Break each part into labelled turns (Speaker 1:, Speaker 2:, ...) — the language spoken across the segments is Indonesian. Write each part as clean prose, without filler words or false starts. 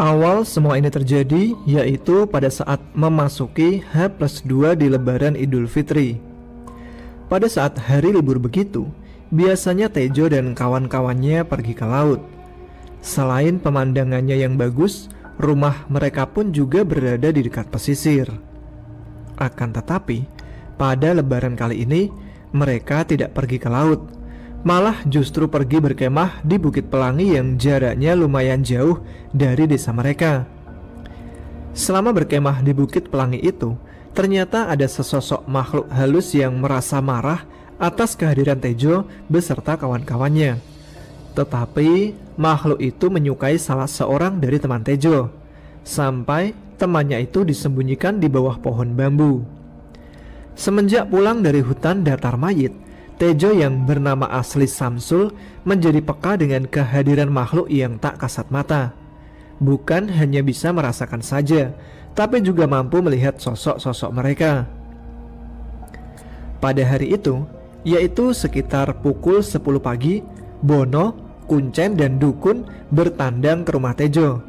Speaker 1: Awal semua ini terjadi yaitu pada saat memasuki H+2 di Lebaran Idul Fitri. Pada saat hari libur begitu, biasanya Tejo dan kawan-kawannya pergi ke laut. Selain pemandangannya yang bagus, rumah mereka pun juga berada di dekat pesisir. Akan tetapi, pada Lebaran kali ini, mereka tidak pergi ke laut. Malah justru pergi berkemah di Bukit Pelangi yang jaraknya lumayan jauh dari desa mereka. Selama berkemah di Bukit Pelangi itu, ternyata ada sesosok makhluk halus yang merasa marah atas kehadiran Tejo beserta kawan-kawannya. Tetapi makhluk itu menyukai salah seorang dari teman Tejo, sampai temannya itu disembunyikan di bawah pohon bambu. Semenjak pulang dari hutan datar mayit, Tejo yang bernama asli Samsul menjadi peka dengan kehadiran makhluk yang tak kasat mata. Bukan hanya bisa merasakan saja, tapi juga mampu melihat sosok-sosok mereka. Pada hari itu, yaitu sekitar pukul 10 pagi, Bono, Kuncen, dan Dukun bertandang ke rumah Tejo.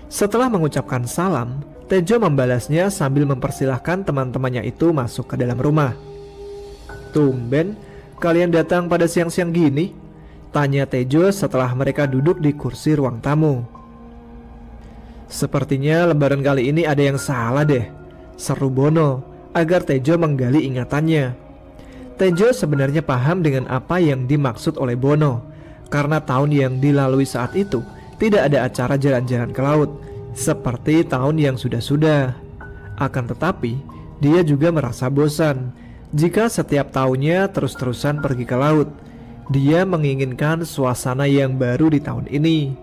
Speaker 1: Setelah mengucapkan salam, Tejo membalasnya sambil mempersilahkan teman-temannya itu masuk ke dalam rumah. "Tumben, kalian datang pada siang-siang gini?" tanya Tejo setelah mereka duduk di kursi ruang tamu. "Sepertinya lebaran kali ini ada yang salah deh," seru Bono agar Tejo menggali ingatannya. Tejo sebenarnya paham dengan apa yang dimaksud oleh Bono, karena tahun yang dilalui saat itu tidak ada acara jalan-jalan ke laut seperti tahun yang sudah-sudah. Akan tetapi, dia juga merasa bosan jika setiap tahunnya terus-terusan pergi ke laut. Dia menginginkan suasana yang baru di tahun ini.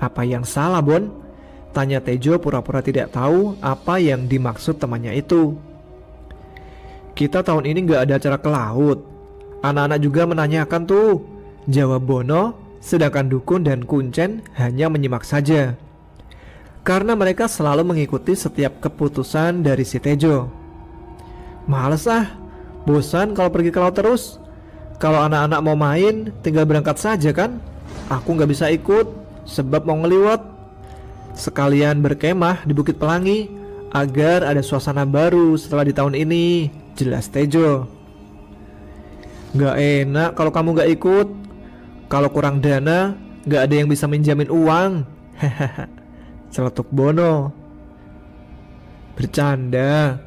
Speaker 1: "Apa yang salah, Bon?" tanya Tejo pura-pura tidak tahu apa yang dimaksud temannya itu. "Kita tahun ini gak ada acara ke laut. Anak-anak juga menanyakan tuh," jawab Bono, sedangkan Dukun dan Kuncen hanya menyimak saja. Karena mereka selalu mengikuti setiap keputusan dari si Tejo. "Males ah, bosan kalau pergi ke laut terus. Kalau anak-anak mau main, tinggal berangkat saja kan. Aku gak bisa ikut, sebab mau ngeliwat. Sekalian berkemah di Bukit Pelangi, agar ada suasana baru setelah di tahun ini," jelas Tejo. "Gak enak kalau kamu gak ikut. Kalau kurang dana, gak ada yang bisa minjamin uang," hahaha, celetuk Bono. "Bercanda.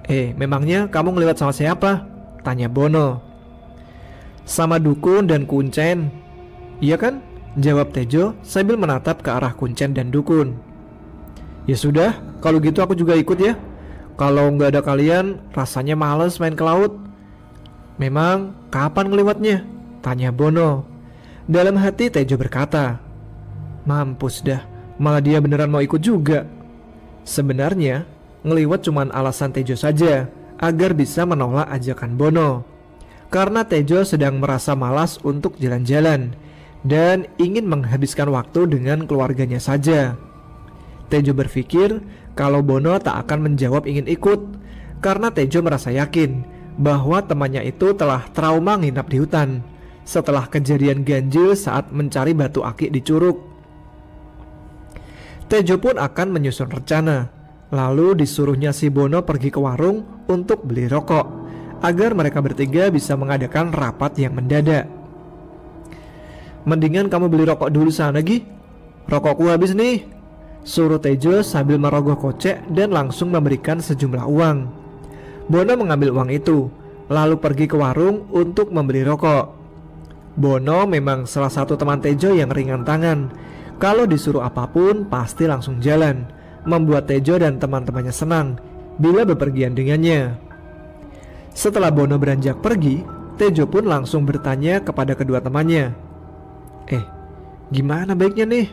Speaker 1: Memangnya kamu ngeliwat sama siapa?" tanya Bono. "Sama Dukun dan Kuncen." "Iya kan?" jawab Tejo sambil menatap ke arah Kuncen dan Dukun. "Ya sudah, kalau gitu aku juga ikut ya. Kalau nggak ada kalian, rasanya males main ke laut." "Memang kapan ngeliwatnya?" tanya Bono. Dalam hati Tejo berkata, "Mampus dah, malah dia beneran mau ikut juga." Sebenarnya ngeliwat cuman alasan Tejo saja agar bisa menolak ajakan Bono, karena Tejo sedang merasa malas untuk jalan-jalan dan ingin menghabiskan waktu dengan keluarganya saja. Tejo berpikir kalau Bono tak akan menjawab ingin ikut, karena Tejo merasa yakin bahwa temannya itu telah trauma nginap di hutan setelah kejadian ganjil saat mencari batu akik di curug. Tejo pun akan menyusun rencana, lalu disuruhnya si Bono pergi ke warung untuk beli rokok agar mereka bertiga bisa mengadakan rapat yang mendadak. "Mendingan kamu beli rokok dulu sana, Gi. Rokokku habis nih," suruh Tejo sambil merogoh kocek dan langsung memberikan sejumlah uang. Bono mengambil uang itu, lalu pergi ke warung untuk membeli rokok. Bono memang salah satu teman Tejo yang ringan tangan. Kalau disuruh apapun pasti langsung jalan, membuat Tejo dan teman-temannya senang bila bepergian dengannya. Setelah Bono beranjak pergi, Tejo pun langsung bertanya kepada kedua temannya, "Gimana baiknya nih?"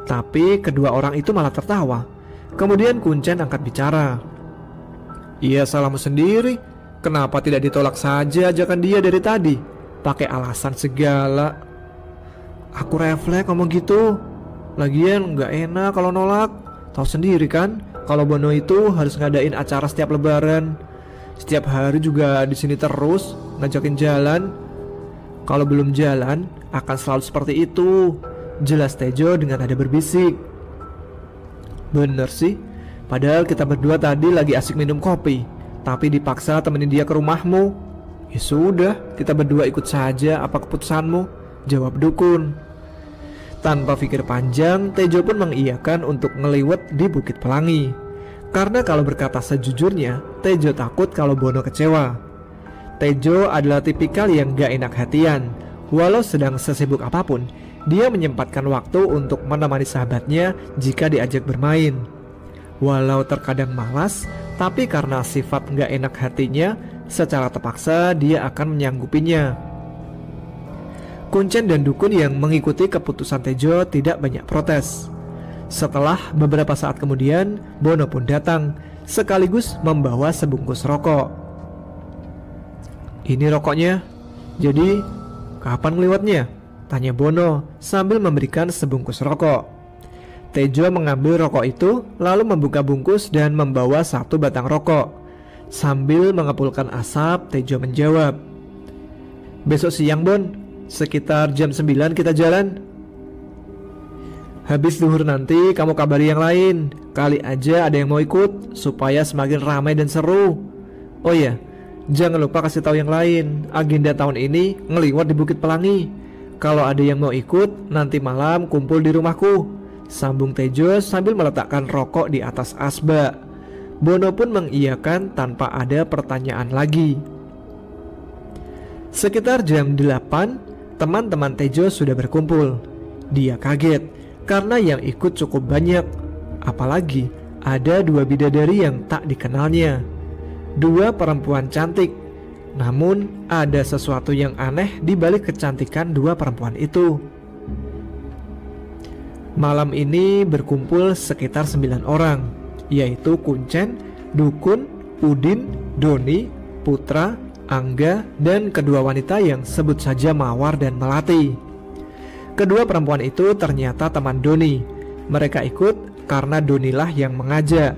Speaker 1: Tapi kedua orang itu malah tertawa. Kemudian Kuncen angkat bicara, "Iya, salahmu sendiri. Kenapa tidak ditolak saja ajakan dia dari tadi? Pakai alasan segala." "Aku refleks ngomong gitu. Lagian gak enak kalau nolak. Tahu sendiri kan, kalau Bono itu harus ngadain acara setiap lebaran. Setiap hari juga di sini terus ngajakin jalan. Kalau belum jalan akan selalu seperti itu. Jelas Tejo dengan nada berbisik. Bener sih, padahal kita berdua tadi lagi asik minum kopi, tapi dipaksa temenin dia ke rumahmu. Ya sudah, kita berdua ikut saja apa keputusanmu, jawab Dukun. Tanpa pikir panjang, Tejo pun mengiyakan untuk ngeliwet di Bukit Pelangi. Karena kalau berkata sejujurnya, Tejo takut kalau Bono kecewa. Tejo adalah tipikal yang gak enak hatian. Walau sedang sesibuk apapun, dia menyempatkan waktu untuk menemani sahabatnya jika diajak bermain. Walau terkadang malas, tapi karena sifat gak enak hatinya, secara terpaksa dia akan menyanggupinya. Kuncen dan Dukun yang mengikuti keputusan Tejo tidak banyak protes. Setelah beberapa saat kemudian, Bono pun datang, sekaligus membawa sebungkus rokok. Ini rokoknya, jadi kapan ngeliwatnya? Tanya Bono sambil memberikan sebungkus rokok. Tejo mengambil rokok itu, lalu membuka bungkus dan membawa satu batang rokok. Sambil mengepulkan asap, Tejo menjawab, besok siang Bon, sekitar jam 9 kita jalan. Habis zuhur nanti kamu kabari yang lain, kali aja ada yang mau ikut, supaya semakin ramai dan seru. Oh ya, jangan lupa kasih tahu yang lain, agenda tahun ini ngeliwat di Bukit Pelangi. Kalau ada yang mau ikut, nanti malam kumpul di rumahku, sambung Tejo sambil meletakkan rokok di atas asbak. Bono pun mengiyakan tanpa ada pertanyaan lagi. Sekitar jam 8, teman-teman Tejo sudah berkumpul. Dia kaget karena yang ikut cukup banyak. Apalagi ada 2 bidadari yang tak dikenalnya. 2 perempuan cantik. Namun ada sesuatu yang aneh di balik kecantikan 2 perempuan itu. Malam ini berkumpul sekitar 9 orang, yaitu Kuncen, Dukun, Udin, Doni, Putra, Angga, dan kedua wanita yang sebut saja Mawar dan Melati. Kedua perempuan itu ternyata teman Doni. Mereka ikut karena Donilah yang mengajak.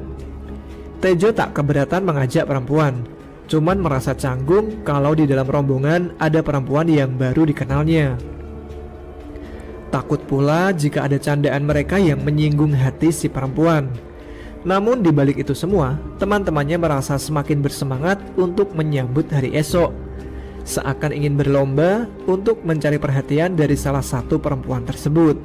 Speaker 1: Tejo tak keberatan mengajak perempuan, cuman merasa canggung kalau di dalam rombongan ada perempuan yang baru dikenalnya. Takut pula jika ada candaan mereka yang menyinggung hati si perempuan. Namun di balik itu semua, teman-temannya merasa semakin bersemangat untuk menyambut hari esok. Seakan ingin berlomba untuk mencari perhatian dari salah satu perempuan tersebut.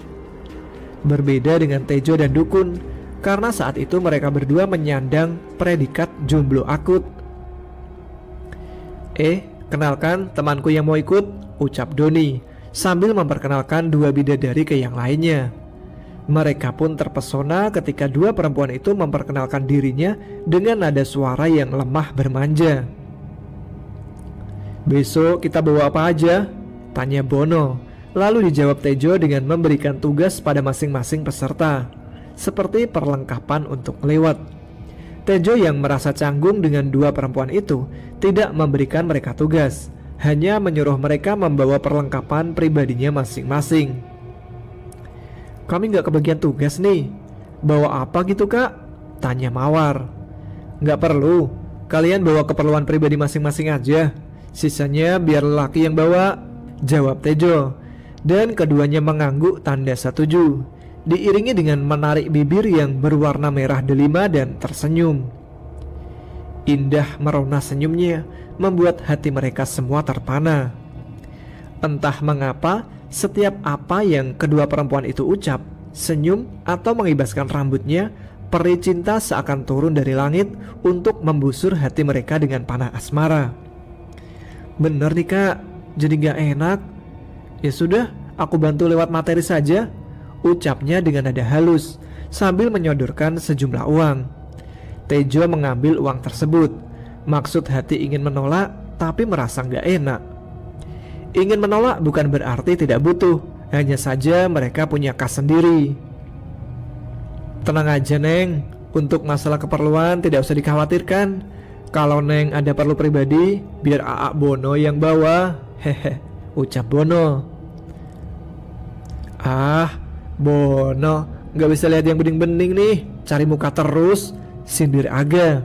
Speaker 1: Berbeda dengan Tejo dan Dukun, karena saat itu mereka berdua menyandang predikat jomblo akut. Kenalkan temanku yang mau ikut, ucap Doni sambil memperkenalkan 2 bidadari ke yang lainnya. Mereka pun terpesona ketika 2 perempuan itu memperkenalkan dirinya dengan nada suara yang lemah bermanja. Besok kita bawa apa aja? Tanya Bono. Lalu dijawab Tejo dengan memberikan tugas pada masing-masing peserta, seperti perlengkapan untuk lewat. Tejo yang merasa canggung dengan 2 perempuan itu tidak memberikan mereka tugas, hanya menyuruh mereka membawa perlengkapan pribadinya masing-masing. Kami gak kebagian tugas nih. Bawa apa gitu kak? Tanya Mawar. Gak perlu, kalian bawa keperluan pribadi masing-masing aja, sisanya biar lelaki yang bawa, jawab Tejo. Dan keduanya mengangguk tanda setuju, diiringi dengan menarik bibir yang berwarna merah delima dan tersenyum. Indah merona senyumnya membuat hati mereka semua terpana. Entah mengapa, setiap apa yang kedua perempuan itu ucap, senyum atau mengibaskan rambutnya, peri cinta seakan turun dari langit untuk membusur hati mereka dengan panah asmara. Bener nih kak, jadi gak enak. Ya sudah, aku bantu lewat materi saja, ucapnya dengan nada halus sambil menyodorkan sejumlah uang. Tejo mengambil uang tersebut. Maksud hati ingin menolak, tapi merasa gak enak. Ingin menolak bukan berarti tidak butuh, hanya saja mereka punya kas sendiri. Tenang aja Neng, untuk masalah keperluan tidak usah dikhawatirkan. Kalau Neng ada perlu pribadi, biar Aa Bono yang bawa. Hehe, ucap Bono. Ah, Bono, gak bisa lihat yang bening-bening nih, cari muka terus, sindir Aga.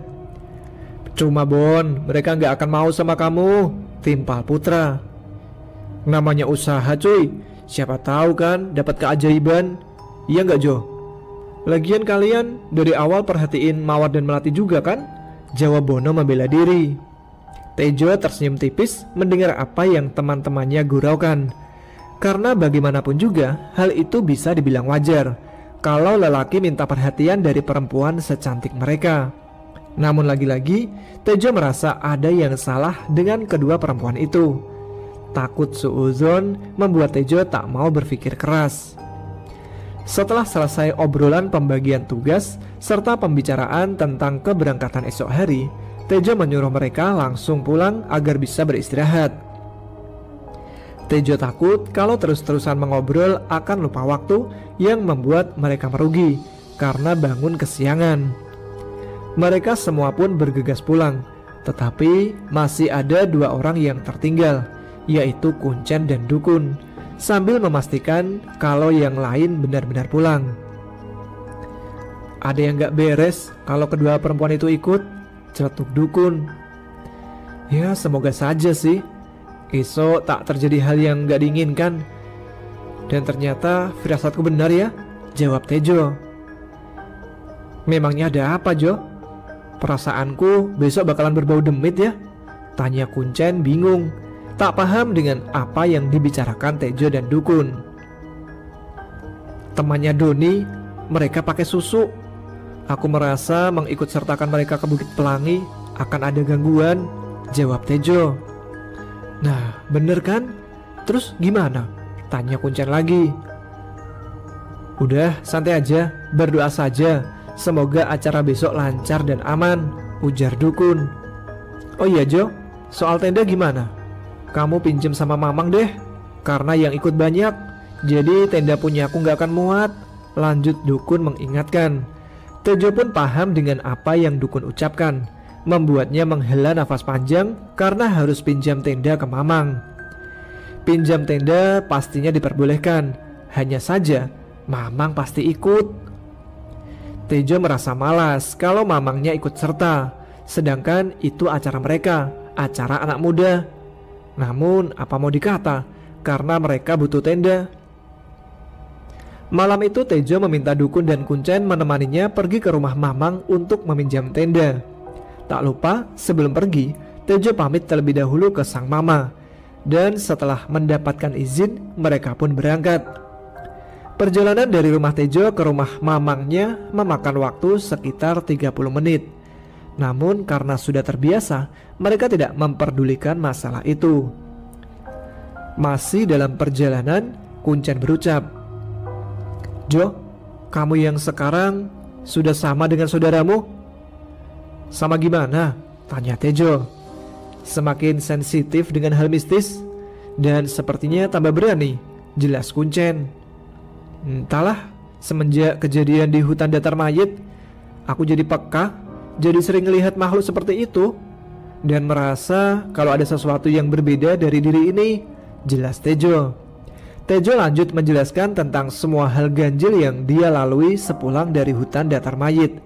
Speaker 1: Cuma Bon, mereka gak akan mau sama kamu, timpal Putra. Namanya usaha cuy, Siapa tahu kan dapat keajaiban. Iya nggak Jo? Lagian kalian dari awal perhatiin Mawar dan Melati juga kan? Jawab Bono membela diri. Tejo tersenyum tipis mendengar apa yang teman-temannya guraukan. Karena bagaimanapun juga hal itu bisa dibilang wajar kalau lelaki minta perhatian dari perempuan secantik mereka. Namun lagi-lagi Tejo merasa ada yang salah dengan kedua perempuan itu. Takut suuzon membuat Tejo tak mau berpikir keras. Setelah selesai obrolan pembagian tugas serta pembicaraan tentang keberangkatan esok hari, Tejo menyuruh mereka langsung pulang agar bisa beristirahat. Tejo takut kalau terus-terusan mengobrol akan lupa waktu yang membuat mereka merugi karena bangun kesiangan. Mereka semua pun bergegas pulang, tetapi masih ada 2 orang yang tertinggal, yaitu Kuncen dan Dukun, sambil memastikan kalau yang lain benar-benar pulang. Ada yang gak beres kalau kedua perempuan itu ikut, celetuk Dukun. Ya semoga saja sih, esok tak terjadi hal yang gak diinginkan. Dan ternyata firasatku benar ya, jawab Tejo. Memangnya ada apa Jo? Perasaanku besok bakalan berbau demit ya, tanya Kuncen bingung, tak paham dengan apa yang dibicarakan Tejo dan Dukun. Temannya Doni, mereka pakai susu. Aku merasa mengikut sertakan mereka ke Bukit Pelangi akan ada gangguan, jawab Tejo. Nah bener kan? Terus gimana? Tanya Kuncen lagi. Udah santai aja, berdoa saja, semoga acara besok lancar dan aman, ujar Dukun. Oh iya Jo, soal tenda gimana? Kamu pinjem sama Mamang deh, karena yang ikut banyak, jadi tenda punya aku gak akan muat, lanjut Dukun mengingatkan. Tejo pun paham dengan apa yang Dukun ucapkan, membuatnya menghela nafas panjang karena harus pinjam tenda ke Mamang. Pinjam tenda pastinya diperbolehkan, hanya saja Mamang pasti ikut. Tejo merasa malas kalau Mamangnya ikut serta, sedangkan itu acara mereka, acara anak muda. Namun apa mau dikata, karena mereka butuh tenda. Malam itu Tejo meminta Dukun dan Kuncen menemaninya pergi ke rumah Mamang untuk meminjam tenda. Tak lupa sebelum pergi, Tejo pamit terlebih dahulu ke sang mama. Dan setelah mendapatkan izin, mereka pun berangkat. Perjalanan dari rumah Tejo ke rumah Mamangnya memakan waktu sekitar 30 menit. Namun karena sudah terbiasa, mereka tidak memperdulikan masalah itu. Masih dalam perjalanan, Kuncen berucap, Jo, kamu yang sekarang sudah sama dengan saudaramu? Sama gimana? Tanya Tejo. Semakin sensitif dengan hal mistis dan sepertinya tambah berani, jelas Kuncen. Entahlah, semenjak kejadian di hutan datar mayit, aku jadi peka, jadi sering melihat makhluk seperti itu dan merasa kalau ada sesuatu yang berbeda dari diri ini, jelas Tejo. Tejo lanjut menjelaskan tentang semua hal ganjil yang dia lalui sepulang dari hutan datar mayit,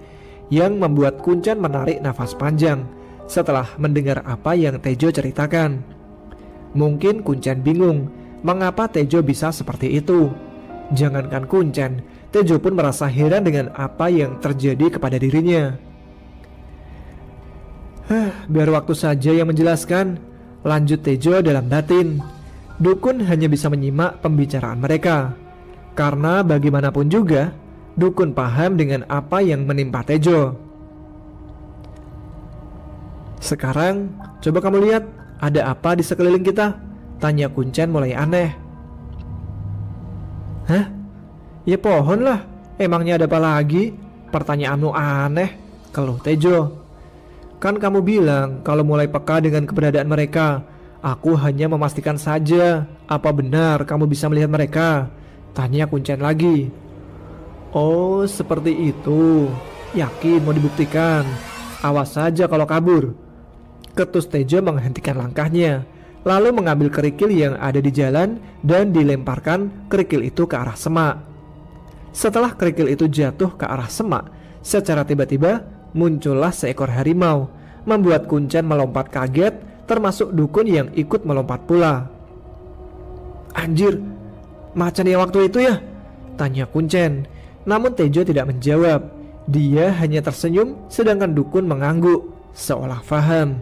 Speaker 1: yang membuat Kuncen menarik nafas panjang setelah mendengar apa yang Tejo ceritakan. Mungkin Kuncen bingung mengapa Tejo bisa seperti itu. Jangankan Kuncen, Tejo pun merasa heran dengan apa yang terjadi kepada dirinya. Biar waktu saja yang menjelaskan, lanjut Tejo dalam batin. Dukun hanya bisa menyimak pembicaraan mereka, karena bagaimanapun juga Dukun paham dengan apa yang menimpa Tejo. Sekarang coba kamu lihat, ada apa di sekeliling kita? Tanya Kuncen mulai aneh. Hah? Ya pohon lah, emangnya ada apa lagi? Pertanyaanmu aneh, keluh Tejo. Kan kamu bilang kalau mulai peka dengan keberadaan mereka. Aku hanya memastikan saja, apa benar kamu bisa melihat mereka? Tanya Kuncen lagi. Oh seperti itu, yakin mau dibuktikan? Awas saja kalau kabur. Ketus Tejo menghentikan langkahnya, lalu mengambil kerikil yang ada di jalan dan dilemparkan kerikil itu ke arah semak. Setelah kerikil itu jatuh ke arah semak, secara tiba-tiba muncullah seekor harimau, membuat Kuncen melompat kaget, termasuk Dukun yang ikut melompat pula. Anjir, Macan yang waktu itu ya?" tanya Kuncen. Namun Tejo tidak menjawab. Dia hanya tersenyum sedangkan Dukun mengangguk seolah paham.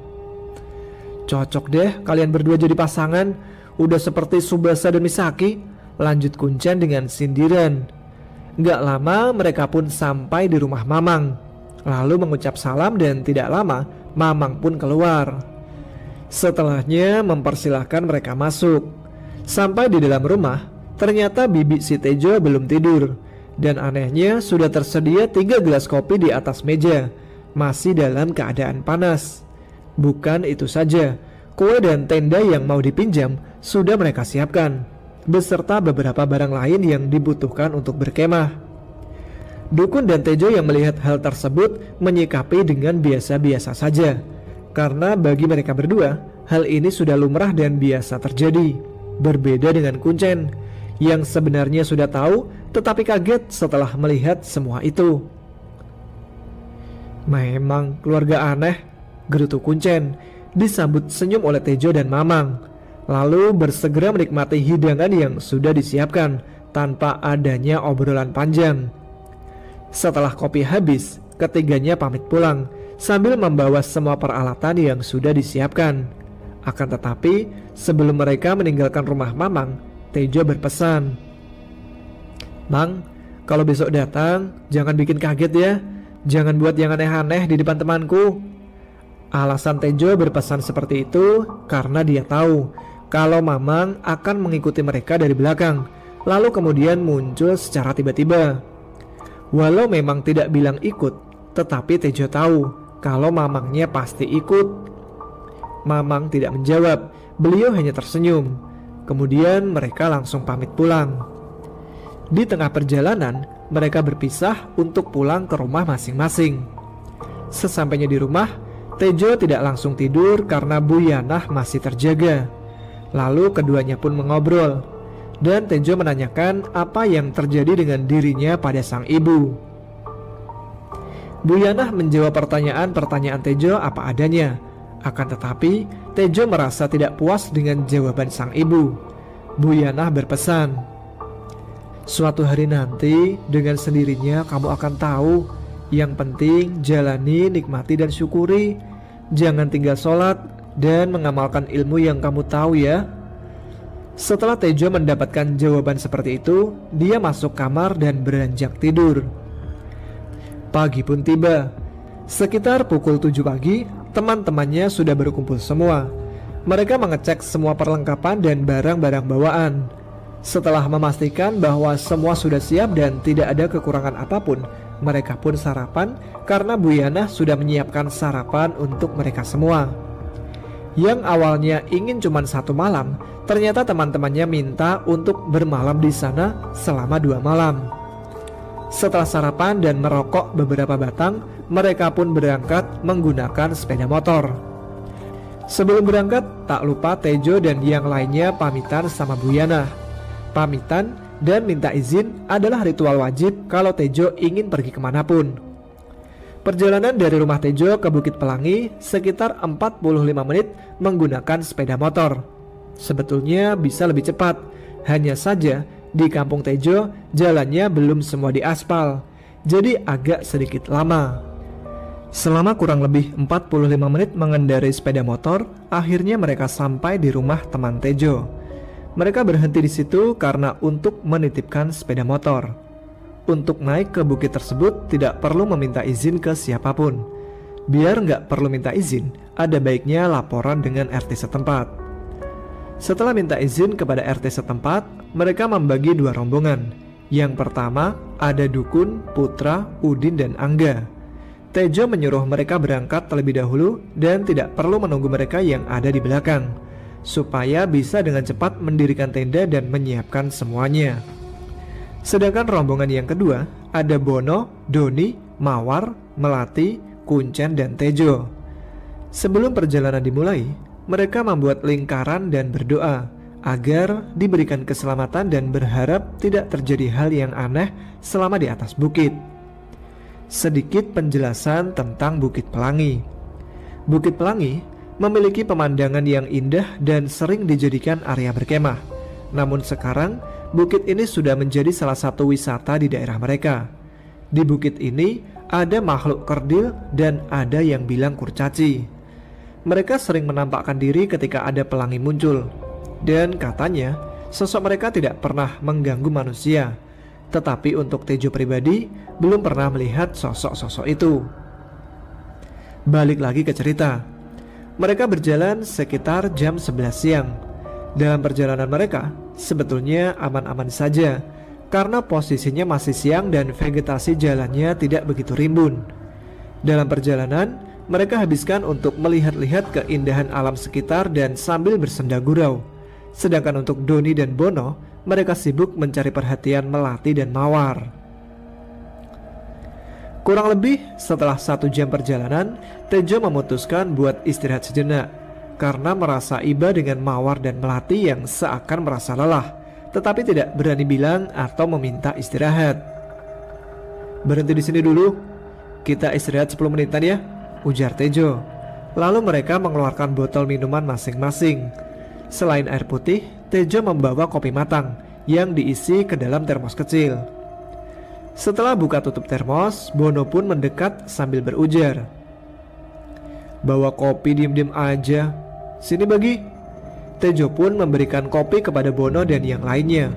Speaker 1: "Cocok deh kalian berdua jadi pasangan. Udah seperti Tsubasa dan Misaki," lanjut Kuncen dengan sindiran. Gak lama mereka pun sampai di rumah Mamang. Lalu mengucap salam dan tidak lama Mamang pun keluar. Setelahnya mempersilahkan mereka masuk. Sampai di dalam rumah, ternyata bibi si Tejo belum tidur. Dan anehnya sudah tersedia 3 gelas kopi di atas meja, masih dalam keadaan panas. Bukan itu saja, kue dan tenda yang mau dipinjam sudah mereka siapkan, beserta beberapa barang lain yang dibutuhkan untuk berkemah. Dukun dan Tejo yang melihat hal tersebut menyikapi dengan biasa-biasa saja, karena bagi mereka berdua hal ini sudah lumrah dan biasa terjadi. Berbeda dengan Kuncen yang sebenarnya sudah tahu tetapi kaget setelah melihat semua itu. "Memang keluarga aneh," gerutu Kuncen, disambut senyum oleh Tejo dan Mamang. Lalu bersegera menikmati hidangan yang sudah disiapkan tanpa adanya obrolan panjang. Setelah kopi habis, ketiganya pamit pulang sambil membawa semua peralatan yang sudah disiapkan. Akan tetapi, sebelum mereka meninggalkan rumah Mamang, Tejo berpesan, "Mang, kalau besok datang, jangan bikin kaget ya. Jangan buat yang aneh-aneh di depan temanku." Alasan Tejo berpesan seperti itu karena dia tahu kalau Mamang akan mengikuti mereka dari belakang, lalu kemudian muncul secara tiba-tiba. Walau memang tidak bilang ikut, tetapi Tejo tahu kalau Mamangnya pasti ikut. Mamang tidak menjawab, beliau hanya tersenyum. Kemudian mereka langsung pamit pulang. Di tengah perjalanan, mereka berpisah untuk pulang ke rumah masing-masing. Sesampainya di rumah, Tejo tidak langsung tidur karena Bu Yanah masih terjaga. Lalu keduanya pun mengobrol, dan Tejo menanyakan apa yang terjadi dengan dirinya pada sang ibu. Bu Yanah menjawab pertanyaan-pertanyaan Tejo apa adanya. Akan tetapi, Tejo merasa tidak puas dengan jawaban sang ibu. Bu Yanah berpesan, "Suatu hari nanti dengan sendirinya kamu akan tahu. Yang penting jalani, nikmati dan syukuri. Jangan tinggal sholat dan mengamalkan ilmu yang kamu tahu ya." Setelah Tejo mendapatkan jawaban seperti itu, dia masuk kamar dan beranjak tidur. Pagi pun tiba. Sekitar pukul 7 pagi, teman-temannya sudah berkumpul semua. Mereka mengecek semua perlengkapan dan barang-barang bawaan. Setelah memastikan bahwa semua sudah siap dan tidak ada kekurangan apapun, mereka pun sarapan karena Bu Yanah sudah menyiapkan sarapan untuk mereka semua. Yang awalnya ingin cuma 1 malam, ternyata teman-temannya minta untuk bermalam di sana selama 2 malam. Setelah sarapan dan merokok beberapa batang, mereka pun berangkat menggunakan sepeda motor. Sebelum berangkat, tak lupa Tejo dan yang lainnya pamitan sama Bu Yanah. Pamitan dan minta izin adalah ritual wajib kalau Tejo ingin pergi kemanapun. Perjalanan dari rumah Tejo ke Bukit Pelangi sekitar 45 menit menggunakan sepeda motor. Sebetulnya bisa lebih cepat, hanya saja di kampung Tejo jalannya belum semua diaspal, jadi agak sedikit lama. Selama kurang lebih 45 menit mengendarai sepeda motor, akhirnya mereka sampai di rumah teman Tejo. Mereka berhenti di situ karena untuk menitipkan sepeda motor. Untuk naik ke bukit tersebut tidak perlu meminta izin ke siapapun. Biar nggak perlu minta izin, ada baiknya laporan dengan RT setempat. Setelah minta izin kepada RT setempat, mereka membagi 2 rombongan. Yang pertama ada Dukun, Putra, Udin, dan Angga. Tejo menyuruh mereka berangkat terlebih dahulu dan tidak perlu menunggu mereka yang ada di belakang, supaya bisa dengan cepat mendirikan tenda dan menyiapkan semuanya. Sedangkan rombongan yang kedua ada Bono, Doni, Mawar, Melati, Kuncen, dan Tejo. Sebelum perjalanan dimulai, mereka membuat lingkaran dan berdoa agar diberikan keselamatan dan berharap tidak terjadi hal yang aneh selama di atas bukit. Sedikit penjelasan tentang Bukit Pelangi. Bukit Pelangi memiliki pemandangan yang indah dan sering dijadikan area berkemah. Namun sekarang bukit ini sudah menjadi salah satu wisata di daerah mereka. Di bukit ini ada makhluk kerdil dan ada yang bilang kurcaci. Mereka sering menampakkan diri ketika ada pelangi muncul. Dan katanya sosok mereka tidak pernah mengganggu manusia. Tetapi untuk Tejo pribadi belum pernah melihat sosok-sosok itu. Balik lagi ke cerita. Mereka berjalan sekitar jam 11 siang. Dalam perjalanan mereka sebetulnya aman-aman saja karena posisinya masih siang dan vegetasi jalannya tidak begitu rimbun. Dalam perjalanan mereka habiskan untuk melihat-lihat keindahan alam sekitar dan sambil bersenda gurau. Sedangkan untuk Doni dan Bono, mereka sibuk mencari perhatian Melati dan Mawar. Kurang lebih setelah 1 jam perjalanan, Tejo memutuskan buat istirahat sejenak karena merasa iba dengan Mawar dan Melati yang seakan merasa lelah, tetapi tidak berani bilang atau meminta istirahat. "Berhenti di sini dulu, kita istirahat 10 menitan ya," ujar Tejo. Lalu mereka mengeluarkan botol minuman masing-masing. Selain air putih, Tejo membawa kopi matang yang diisi ke dalam termos kecil. Setelah buka tutup termos, Bono pun mendekat sambil berujar, "Bawa kopi diem-diem aja. Sini bagi." Tejo pun memberikan kopi kepada Bono dan yang lainnya.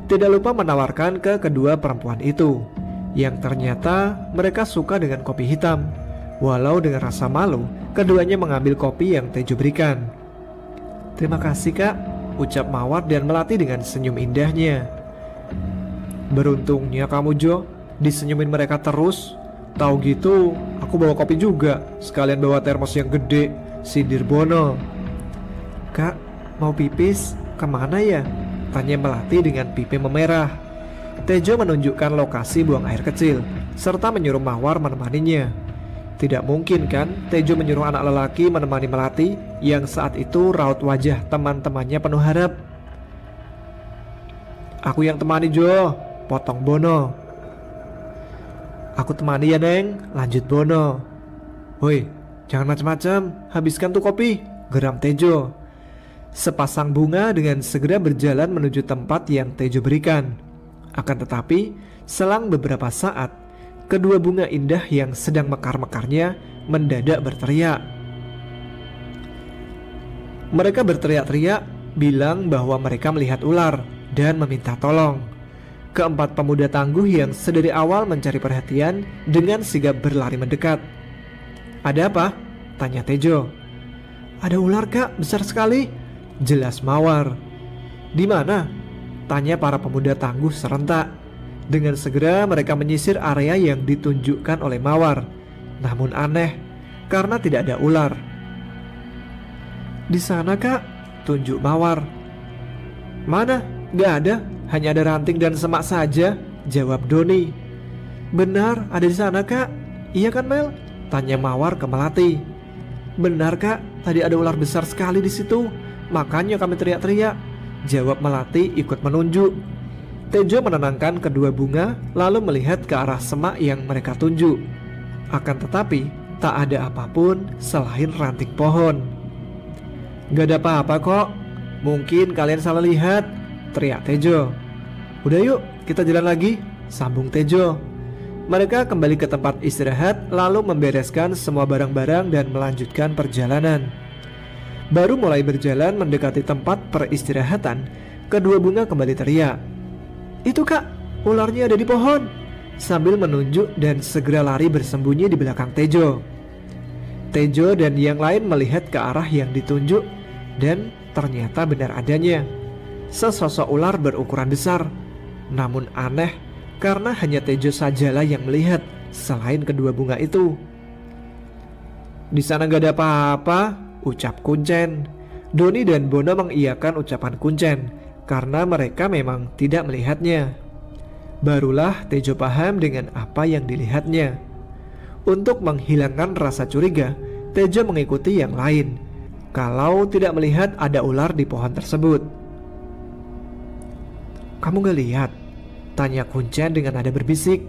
Speaker 1: Tidak lupa menawarkan ke kedua perempuan itu, yang ternyata mereka suka dengan kopi hitam. Walau dengan rasa malu, keduanya mengambil kopi yang Tejo berikan. "Terima kasih kak," ucap Mawar dan Melati dengan senyum indahnya. "Beruntungnya kamu Jo, disenyumin mereka terus. Tahu gitu, aku bawa kopi juga, sekalian bawa termos yang gede," sindir Bono. "Kak, mau pipis? Kemana ya?" tanya Melati dengan pipi memerah. Tejo menunjukkan lokasi buang air kecil, serta menyuruh Mawar menemaninya. Tidak mungkin kan Tejo menyuruh anak lelaki menemani Melati yang saat itu raut wajah teman-temannya penuh harap. "Aku yang temani Jo," potong Bono. "Aku temani ya Neng," lanjut Bono. "Woi, jangan macam-macam, habiskan tuh kopi," geram Tejo. Sepasang bunga dengan segera berjalan menuju tempat yang Tejo berikan. Akan tetapi, selang beberapa saat, kedua bunga indah yang sedang mekar-mekarnya mendadak berteriak. Mereka berteriak-teriak bilang bahwa mereka melihat ular dan meminta tolong. Keempat pemuda tangguh yang sedari awal mencari perhatian dengan sigap berlari mendekat. "Ada apa?" tanya Tejo. "Ada ular kak, besar sekali," jelas Mawar. "Di mana?" tanya para pemuda tangguh serentak. Dengan segera mereka menyisir area yang ditunjukkan oleh Mawar. Namun aneh, karena tidak ada ular. "Di sana kak," tunjuk Mawar. "Mana? Gak ada, hanya ada ranting dan semak saja," jawab Doni. "Benar, ada di sana kak. Iya kan Mel?" tanya Mawar ke Melati. "Benar kak, tadi ada ular besar sekali di situ, makanya kami teriak-teriak," jawab Melati ikut menunjuk. Tejo menenangkan kedua bunga lalu melihat ke arah semak yang mereka tunjuk. Akan tetapi tak ada apapun selain ranting pohon. "Gak ada apa-apa kok, mungkin kalian salah lihat," teriak Tejo. "Udah yuk kita jalan lagi," sambung Tejo. Mereka kembali ke tempat istirahat lalu membereskan semua barang-barang dan melanjutkan perjalanan. Baru mulai berjalan mendekati tempat peristirahatan, kedua bunga kembali teriak, "Itu kak, ularnya ada di pohon," sambil menunjuk dan segera lari bersembunyi di belakang Tejo. Tejo dan yang lain melihat ke arah yang ditunjuk dan ternyata benar adanya. Sesosok ular berukuran besar. Namun aneh karena hanya Tejo sajalah yang melihat selain kedua bunga itu. "Di sana gak ada apa-apa," ucap Kuncen. Doni dan Bono mengiyakan ucapan Kuncen karena mereka memang tidak melihatnya. Barulah Tejo paham dengan apa yang dilihatnya. Untuk menghilangkan rasa curiga, Tejo mengikuti yang lain. Kalau tidak melihat ada ular di pohon tersebut. "Kamu gak lihat?" tanya Kuncen dengan nada berbisik.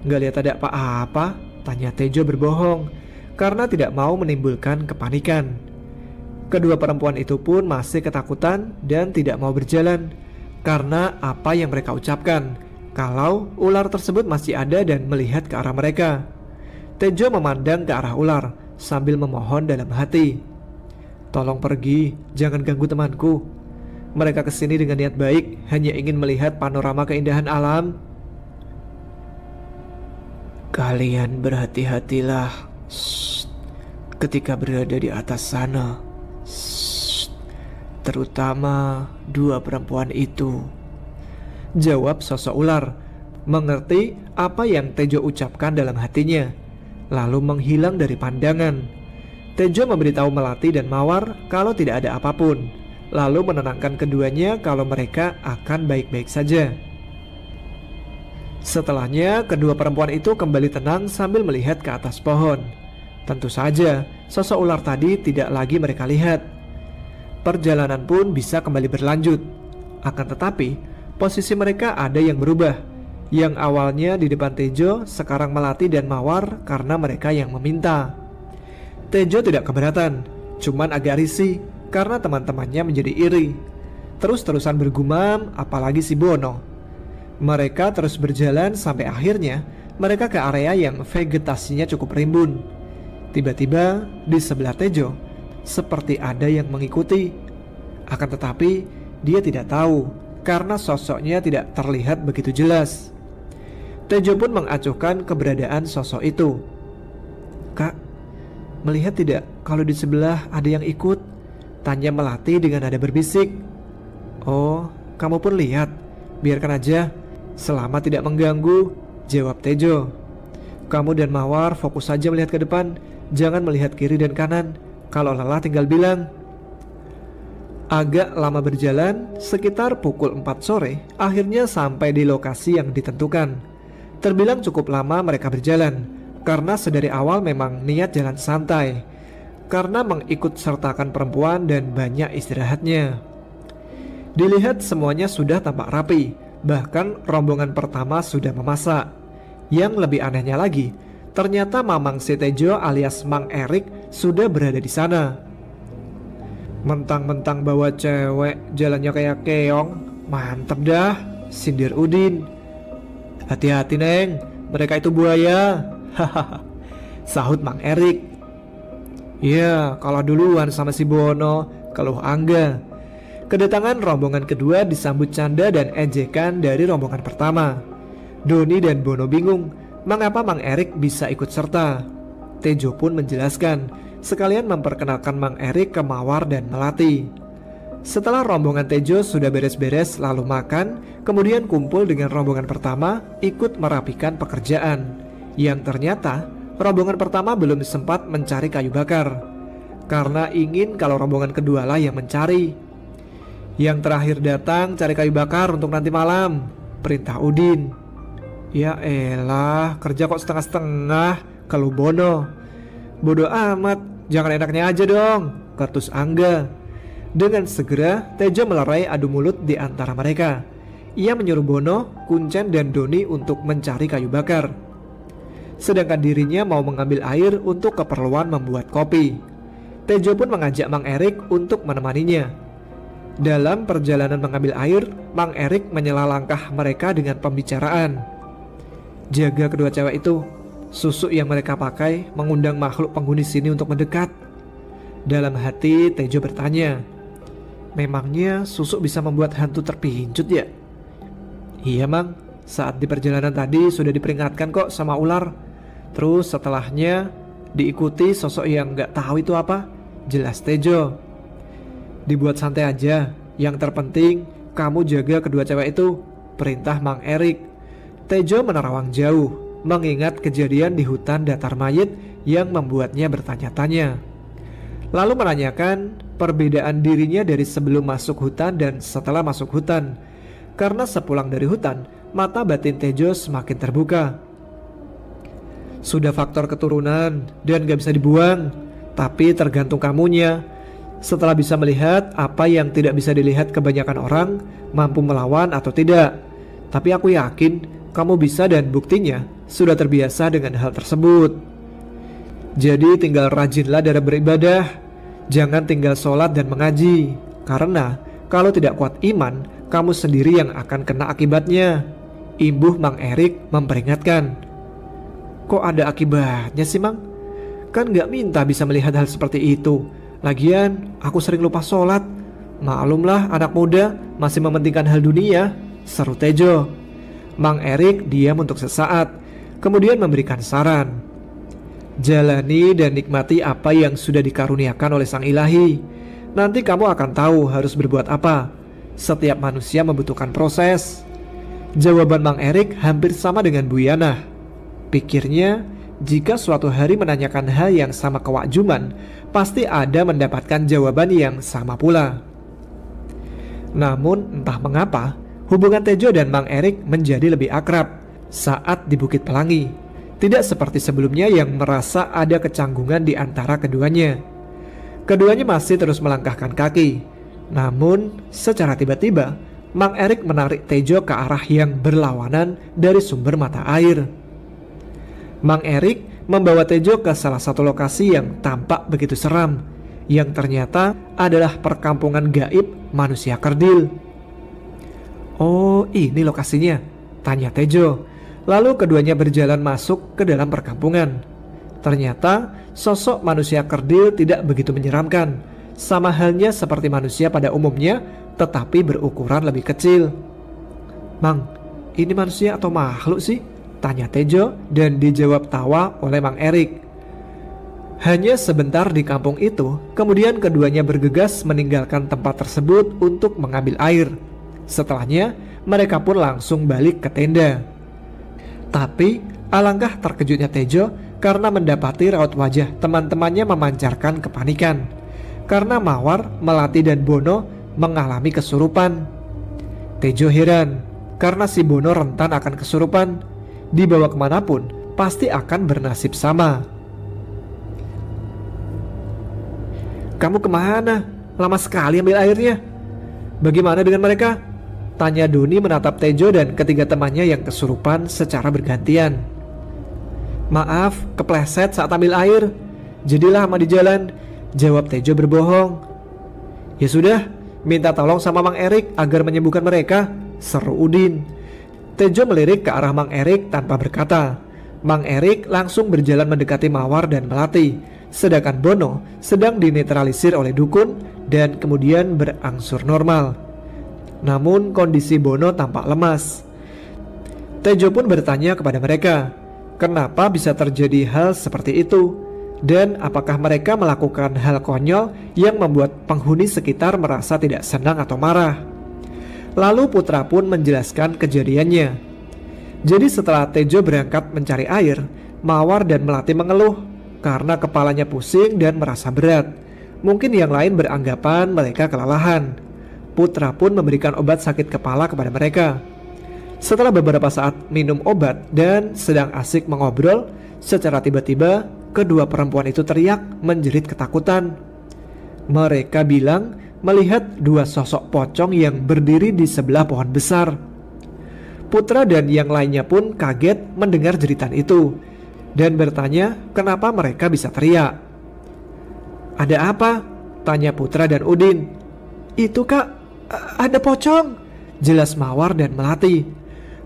Speaker 1: "Gak lihat ada apa-apa," tanya Tejo berbohong karena tidak mau menimbulkan kepanikan. Kedua perempuan itu pun masih ketakutan dan tidak mau berjalan. karena apa yang mereka ucapkan kalau ular tersebut masih ada dan melihat ke arah mereka. Tejo memandang ke arah ular sambil memohon dalam hati, "Tolong pergi, jangan ganggu temanku. Mereka kesini dengan niat baik, hanya ingin melihat panorama keindahan alam." "Kalian berhati-hatilah ketika berada di atas sana. Terutama dua perempuan itu," jawab sosok ular, mengerti apa yang Tejo ucapkan dalam hatinya, lalu menghilang dari pandangan. Tejo memberitahu Melati dan Mawar kalau tidak ada apapun, lalu menenangkan keduanya kalau mereka akan baik-baik saja. Setelahnya, kedua perempuan itu kembali tenang sambil melihat ke atas pohon. Tentu saja, sosok ular tadi tidak lagi mereka lihat. Perjalanan pun bisa kembali berlanjut. Akan tetapi, posisi mereka ada yang berubah. Yang awalnya di depan Tejo, sekarang Melati dan Mawar karena mereka yang meminta. Tejo tidak keberatan, cuman agak risih karena teman-temannya menjadi iri. Terus-terusan bergumam, apalagi si Bono. Mereka terus berjalan sampai akhirnya mereka ke area yang vegetasinya cukup rimbun. Tiba-tiba di sebelah Tejo seperti ada yang mengikuti. Akan tetapi dia tidak tahu karena sosoknya tidak terlihat begitu jelas. Tejo pun mengacuhkan keberadaan sosok itu. "Kak, melihat tidak kalau di sebelah ada yang ikut?" tanya Melati dengan nada berbisik. "Oh, kamu pun lihat? Biarkan aja, selama tidak mengganggu," jawab Tejo. "Kamu dan Mawar fokus saja melihat ke depan, jangan melihat kiri dan kanan. Kalau lelah tinggal bilang." Agak lama berjalan, sekitar pukul 4 sore, akhirnya sampai di lokasi yang ditentukan. Terbilang cukup lama mereka berjalan, karena sedari awal memang niat jalan santai, karena mengikut sertakan perempuan dan banyak istirahatnya. Dilihat semuanya sudah tampak rapi, bahkan rombongan pertama sudah memasak. Yang lebih anehnya lagi, ternyata Mamang si Tejo alias Mang Erik sudah berada di sana. "Mentang-mentang bawa cewek, jalannya kayak keong, mantep dah," sindir Udin. "Hati-hati Neng, mereka itu buaya," hahaha, sahut Mang Erik. "Ya, kalau duluan sama si Bono," keluh Angga. Kedatangan rombongan kedua disambut canda dan ejekan dari rombongan pertama. Doni dan Bono bingung mengapa Mang Erik bisa ikut serta. Tejo pun menjelaskan, sekalian memperkenalkan Mang Erik ke Mawar dan Melati. Setelah rombongan Tejo sudah beres-beres lalu makan, kemudian kumpul dengan rombongan pertama ikut merapikan pekerjaan. Yang ternyata rombongan pertama belum sempat mencari kayu bakar, karena ingin kalau rombongan kedua lah yang mencari. "Yang terakhir datang cari kayu bakar untuk nanti malam," perintah Udin. "Ya elah, kerja kok setengah-setengah," keluh Bono. "Bodoh amat, jangan enaknya aja dong," ketus Angga. Dengan segera, Tejo melerai adu mulut di antara mereka. Ia menyuruh Bono, Kuncen, dan Doni untuk mencari kayu bakar. Sedangkan dirinya mau mengambil air untuk keperluan membuat kopi. Tejo pun mengajak Mang Erik untuk menemaninya. Dalam perjalanan mengambil air, Mang Erik menyela langkah mereka dengan pembicaraan. "Jaga kedua cewek itu. Susuk yang mereka pakai mengundang makhluk penghuni sini untuk mendekat." Dalam hati Tejo bertanya, "Memangnya susuk bisa membuat hantu terpincut ya?" "Iya Mang, saat di perjalanan tadi sudah diperingatkan kok sama ular. Terus setelahnya diikuti sosok yang gak tahu itu apa," jelas Tejo. "Dibuat santai aja, yang terpenting kamu jaga kedua cewek itu," perintah Mang Erik. Tejo menerawang jauh, mengingat kejadian di hutan datar mayit yang membuatnya bertanya-tanya. Lalu menanyakan perbedaan dirinya dari sebelum masuk hutan dan setelah masuk hutan. Karena sepulang dari hutan, mata batin Tejo semakin terbuka. "Sudah faktor keturunan dan gak bisa dibuang, tapi tergantung kamunya. Setelah bisa melihat apa yang tidak bisa dilihat kebanyakan orang, mampu melawan atau tidak. Tapi aku yakin kamu bisa dan buktinya sudah terbiasa dengan hal tersebut. Jadi tinggal rajinlah dalam beribadah. Jangan tinggal sholat dan mengaji. Karena kalau tidak kuat iman, kamu sendiri yang akan kena akibatnya. Imbuh Mang Erik memperingatkan. Kok ada akibatnya sih, Mang? Kan gak minta bisa melihat hal seperti itu. Lagian aku sering lupa sholat. Maklumlah anak muda masih mementingkan hal dunia, seru Tejo. Mang Erik diam untuk sesaat, kemudian memberikan saran. Jalani dan nikmati apa yang sudah dikaruniakan oleh Sang Ilahi. Nanti kamu akan tahu harus berbuat apa. Setiap manusia membutuhkan proses. Jawaban Mang Erik hampir sama dengan Bu Yana. Pikirnya, jika suatu hari menanyakan hal yang sama ke Wak Juman, pasti ada mendapatkan jawaban yang sama pula. Namun entah mengapa, hubungan Tejo dan Mang Erik menjadi lebih akrab saat di Bukit Pelangi. Tidak seperti sebelumnya yang merasa ada kecanggungan di antara keduanya. Keduanya masih terus melangkahkan kaki. Namun secara tiba-tiba, Mang Erik menarik Tejo ke arah yang berlawanan dari sumber mata air. Mang Erik membawa Tejo ke salah satu lokasi yang tampak begitu seram, yang ternyata adalah perkampungan gaib manusia kerdil. Oh, ini lokasinya, tanya Tejo. Lalu keduanya berjalan masuk ke dalam perkampungan. Ternyata sosok manusia kerdil tidak begitu menyeramkan, sama halnya seperti manusia pada umumnya, tetapi berukuran lebih kecil. Mang, ini manusia atau makhluk sih? Tanya Tejo dan dijawab tawa oleh Mang Erik. Hanya sebentar di kampung itu, kemudian keduanya bergegas meninggalkan tempat tersebut untuk mengambil air. Setelahnya, mereka pun langsung balik ke tenda. Tapi alangkah terkejutnya Tejo karena mendapati raut wajah teman-temannya memancarkan kepanikan. Karena Mawar, Melati dan Bono mengalami kesurupan. Tejo heran karena si Bono rentan akan kesurupan. Dibawa kemanapun pasti akan bernasib sama. Kamu kemana? Lama sekali ambil airnya. Bagaimana dengan mereka? Tanya Doni menatap Tejo dan ketiga temannya yang kesurupan secara bergantian. Maaf, kepleset saat ambil air. Jadilah lama di jalan, jawab Tejo berbohong. Ya sudah, minta tolong sama Mang Erik agar menyembuhkan mereka, seru Udin. Tejo melirik ke arah Mang Erik tanpa berkata. Mang Erik langsung berjalan mendekati Mawar dan Melati, sedangkan Bono sedang dinetralisir oleh dukun dan kemudian berangsur normal. Namun kondisi Bono tampak lemas. Tejo pun bertanya kepada mereka, kenapa bisa terjadi hal seperti itu? Dan apakah mereka melakukan hal konyol yang membuat penghuni sekitar merasa tidak senang atau marah? Lalu Putra pun menjelaskan kejadiannya. Jadi setelah Tejo berangkat mencari air, Mawar dan Melati mengeluh karena kepalanya pusing dan merasa berat. Mungkin yang lain beranggapan mereka kelelahan. Putra pun memberikan obat sakit kepala kepada mereka. Setelah beberapa saat minum obat dan sedang asik mengobrol, secara tiba-tiba kedua perempuan itu teriak menjerit ketakutan. Mereka bilang melihat dua sosok pocong yang berdiri di sebelah pohon besar. Putra dan yang lainnya pun kaget mendengar jeritan itu dan bertanya kenapa mereka bisa teriak. Ada apa? Tanya Putra dan Udin. Itu kak, ada pocong, jelas Mawar dan Melati.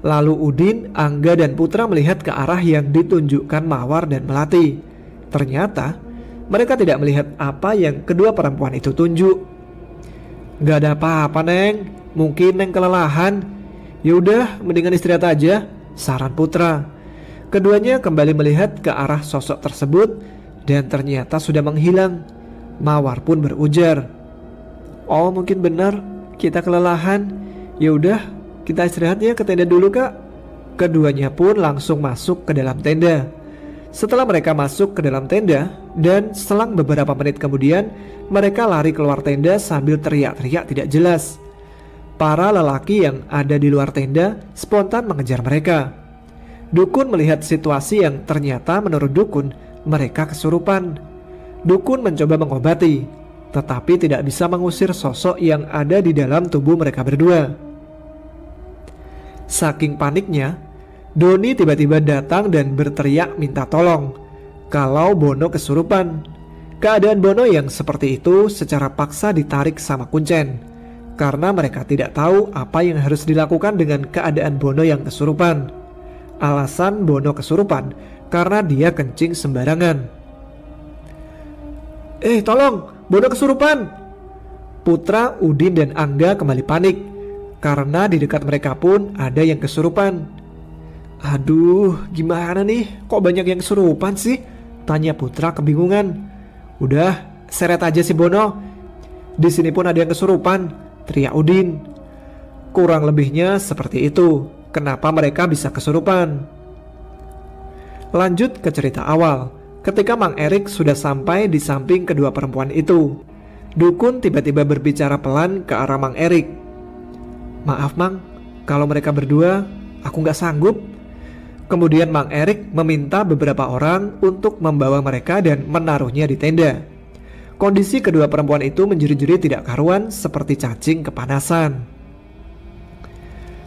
Speaker 1: Lalu Udin, Angga dan Putra melihat ke arah yang ditunjukkan Mawar dan Melati. Ternyata mereka tidak melihat apa yang kedua perempuan itu tunjuk. Gak ada apa-apa Neng, mungkin Neng kelelahan. Yaudah mendingan istirahat aja, saran Putra. Keduanya kembali melihat ke arah sosok tersebut dan ternyata sudah menghilang. Mawar pun berujar, oh mungkin benar kita kelelahan. Yaudah kita istirahat ya ke tenda dulu kak. Keduanya pun langsung masuk ke dalam tenda. Setelah mereka masuk ke dalam tenda dan selang beberapa menit kemudian mereka lari keluar tenda sambil teriak-teriak tidak jelas. Para lelaki yang ada di luar tenda spontan mengejar mereka. Dukun melihat situasi yang ternyata menurut Dukun mereka kesurupan. Dukun mencoba mengobati, tetapi tidak bisa mengusir sosok yang ada di dalam tubuh mereka berdua. Saking paniknya, Doni tiba-tiba datang dan berteriak minta tolong kalau Bono kesurupan. Keadaan Bono yang seperti itu secara paksa ditarik sama Kuncen. karena mereka tidak tahu apa yang harus dilakukan dengan keadaan Bono yang kesurupan. Alasan Bono kesurupan karena dia kencing sembarangan. Tolong, Bono kesurupan! Putra, Udin, dan Angga kembali panik karena di dekat mereka pun ada yang kesurupan. Aduh, gimana nih? Kok banyak yang kesurupan sih? Tanya Putra kebingungan. Udah, seret aja si Bono. Di sini pun ada yang kesurupan, teriak Udin. Kurang lebihnya seperti itu. Kenapa mereka bisa kesurupan? Lanjut ke cerita awal. Ketika Mang Erik sudah sampai di samping kedua perempuan itu, dukun tiba-tiba berbicara pelan ke arah Mang Erik. Maaf Mang, kalau mereka berdua, aku gak sanggup. Kemudian Mang Erik meminta beberapa orang untuk membawa mereka dan menaruhnya di tenda. Kondisi kedua perempuan itu menjerit-jerit tidak karuan seperti cacing kepanasan.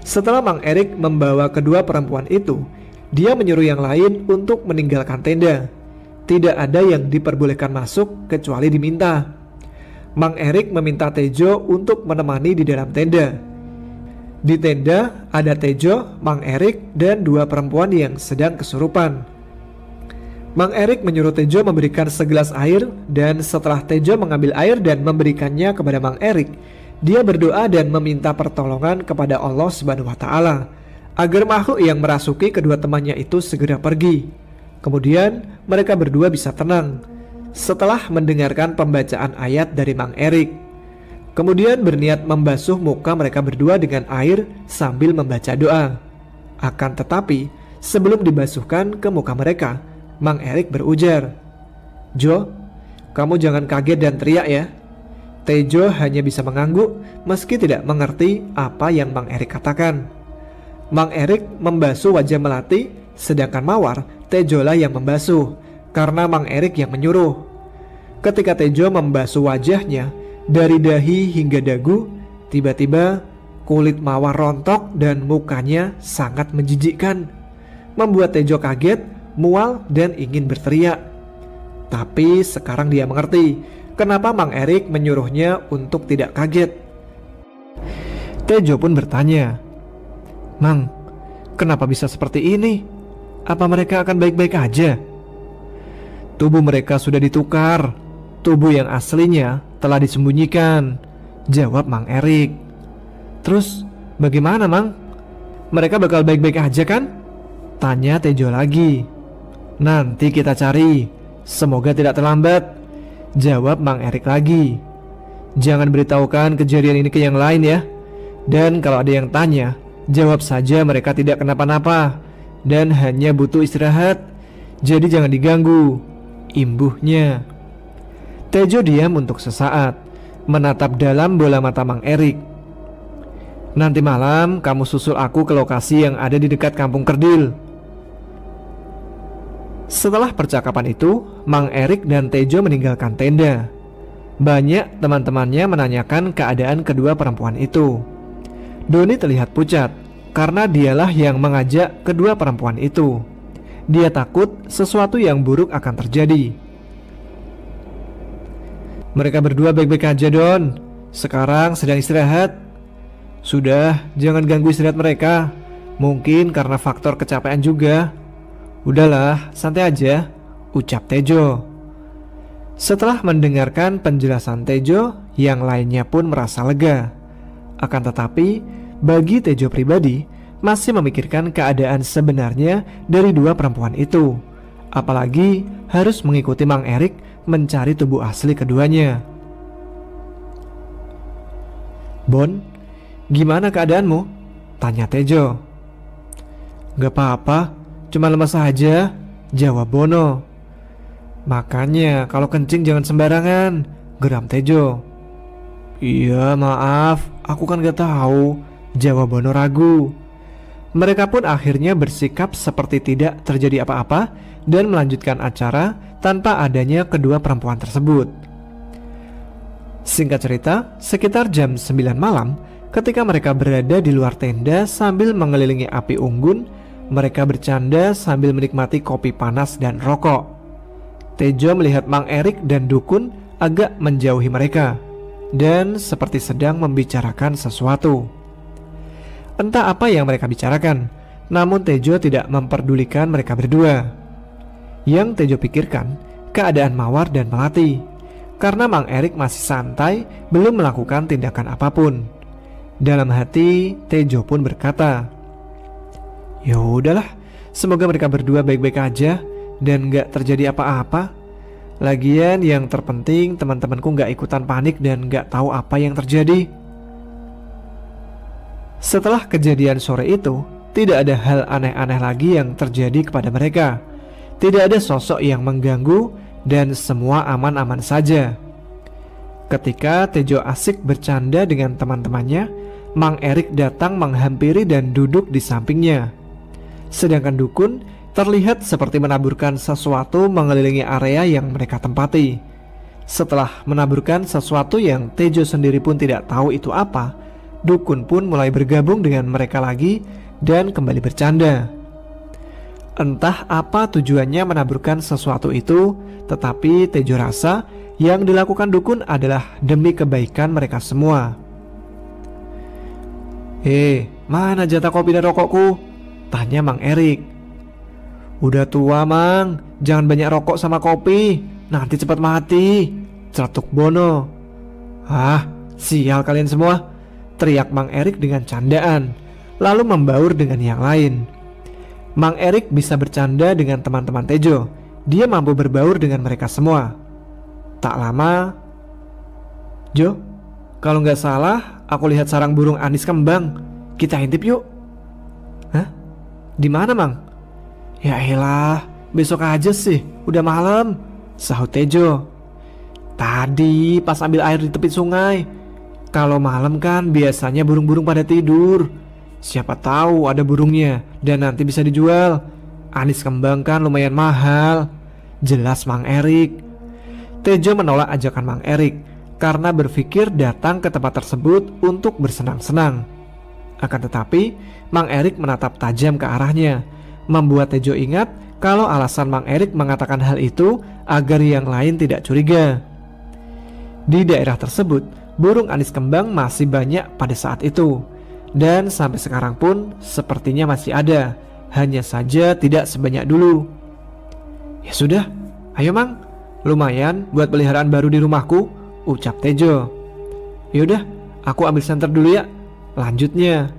Speaker 1: Setelah Mang Erik membawa kedua perempuan itu, dia menyuruh yang lain untuk meninggalkan tenda. Tidak ada yang diperbolehkan masuk kecuali diminta. Mang Erik meminta Tejo untuk menemani di dalam tenda. Di tenda ada Tejo, Mang Erik, dan dua perempuan yang sedang kesurupan. Mang Erik menyuruh Tejo memberikan segelas air, dan setelah Tejo mengambil air dan memberikannya kepada Mang Erik, dia berdoa dan meminta pertolongan kepada Allah Subhanahu wa Ta'ala agar makhluk yang merasuki kedua temannya itu segera pergi. Kemudian mereka berdua bisa tenang setelah mendengarkan pembacaan ayat dari Mang Erik. Kemudian berniat membasuh muka mereka berdua dengan air sambil membaca doa. Akan tetapi sebelum dibasuhkan ke muka mereka, Mang Erik berujar, "Jo, kamu jangan kaget dan teriak ya." Tejo hanya bisa mengangguk meski tidak mengerti apa yang Mang Erik katakan. Mang Erik membasuh wajah Melati, sedangkan Mawar, Tejo lah yang membasuh karena Mang Erik yang menyuruh. Ketika Tejo membasuh wajahnya dari dahi hingga dagu, tiba-tiba kulit Mawar rontok dan mukanya sangat menjijikkan, membuat Tejo kaget, mual dan ingin berteriak. Tapi sekarang dia mengerti kenapa Mang Erik menyuruhnya untuk tidak kaget. Tejo pun bertanya, "Mang, kenapa bisa seperti ini? Apa mereka akan baik-baik aja?" "Tubuh mereka sudah ditukar. Tubuh yang aslinya telah disembunyikan," jawab Mang Erik. "Terus bagaimana Mang? Mereka bakal baik-baik aja kan?" tanya Tejo lagi. "Nanti kita cari. Semoga tidak terlambat," jawab Mang Erik lagi. "Jangan beritahukan kejadian ini ke yang lain ya. Dan kalau ada yang tanya, jawab saja mereka tidak kenapa-napa dan hanya butuh istirahat. Jadi jangan diganggu," imbuhnya. Tejo diam untuk sesaat, menatap dalam bola mata Mang Erik. "Nanti malam kamu susul aku ke lokasi yang ada di dekat Kampung Kerdil." Setelah percakapan itu, Mang Erik dan Tejo meninggalkan tenda. Banyak teman-temannya menanyakan keadaan kedua perempuan itu. Doni terlihat pucat karena dialah yang mengajak kedua perempuan itu. Dia takut sesuatu yang buruk akan terjadi. "Mereka berdua baik-baik aja Don. Sekarang sedang istirahat." "Sudah, jangan ganggu istirahat mereka. Mungkin karena faktor kecapean juga." "Udahlah, santai aja," ucap Tejo. Setelah mendengarkan penjelasan Tejo, yang lainnya pun merasa lega. Akan tetapi, bagi Tejo pribadi, masih memikirkan keadaan sebenarnya dari dua perempuan itu. Apalagi harus mengikuti Mang Erik mencari tubuh asli keduanya. "Bon, gimana keadaanmu?" tanya Tejo. "Gak apa-apa, cuma lemas saja," jawab Bono. "Makanya kalau kencing jangan sembarangan," geram Tejo. "Iya maaf, aku kan gak tahu," jawab Bono ragu. Mereka pun akhirnya bersikap seperti tidak terjadi apa-apa dan melanjutkan acara tanpa adanya kedua perempuan tersebut. Singkat cerita, sekitar jam 9 malam, ketika mereka berada di luar tenda sambil mengelilingi api unggun, mereka bercanda sambil menikmati kopi panas dan rokok. Tejo melihat Mang Erik dan Dukun agak menjauhi mereka. dan seperti sedang membicarakan sesuatu. Entah apa yang mereka bicarakan, namun Tejo tidak memperdulikan mereka berdua. Yang Tejo pikirkan, keadaan Mawar dan Melati. Karena Mang Erik masih santai, belum melakukan tindakan apapun. Dalam hati, Tejo pun berkata, "Ya udahlah, semoga mereka berdua baik-baik aja dan gak terjadi apa-apa. Lagian yang terpenting teman-temanku gak ikutan panik dan gak tahu apa yang terjadi." Setelah kejadian sore itu, tidak ada hal aneh-aneh lagi yang terjadi kepada mereka. Tidak ada sosok yang mengganggu dan semua aman-aman saja. Ketika Tejo asik bercanda dengan teman-temannya, Mang Erik datang menghampiri dan duduk di sampingnya. Sedangkan dukun terlihat seperti menaburkan sesuatu mengelilingi area yang mereka tempati. Setelah menaburkan sesuatu yang Tejo sendiri pun tidak tahu itu apa, dukun pun mulai bergabung dengan mereka lagi dan kembali bercanda. Entah apa tujuannya menaburkan sesuatu itu, tetapi Tejo rasa yang dilakukan dukun adalah demi kebaikan mereka semua. Mana jatah kopi dan rokokku?" tanya Mang Erik. "Udah tua, Mang, jangan banyak rokok sama kopi, nanti cepat mati," celetuk Bono. "Ah, sial kalian semua," teriak Mang Erik dengan candaan, lalu membaur dengan yang lain. Mang Erik bisa bercanda dengan teman-teman Tejo. Dia mampu berbaur dengan mereka semua. Tak lama, "Jo, kalau nggak salah aku lihat sarang burung anis kembang. Kita intip yuk." "Hah? Di mana, Mang?" "Ya elah, besok aja sih, udah malam," sahut Tejo. "Tadi pas ambil air di tepi sungai. Kalau malam kan biasanya burung-burung pada tidur. Siapa tahu ada burungnya dan nanti bisa dijual. Anis kembang kan lumayan mahal," jelas Mang Erik. Tejo menolak ajakan Mang Erik karena berpikir datang ke tempat tersebut untuk bersenang-senang. Akan tetapi Mang Erik menatap tajam ke arahnya, membuat Tejo ingat kalau alasan Mang Erik mengatakan hal itu agar yang lain tidak curiga. Di daerah tersebut, burung anis kembang masih banyak pada saat itu, dan sampai sekarang pun sepertinya masih ada, hanya saja tidak sebanyak dulu. "Ya sudah, ayo Mang, lumayan buat peliharaan baru di rumahku," ucap Tejo. "Yaudah, aku ambil senter dulu ya," lanjutnya.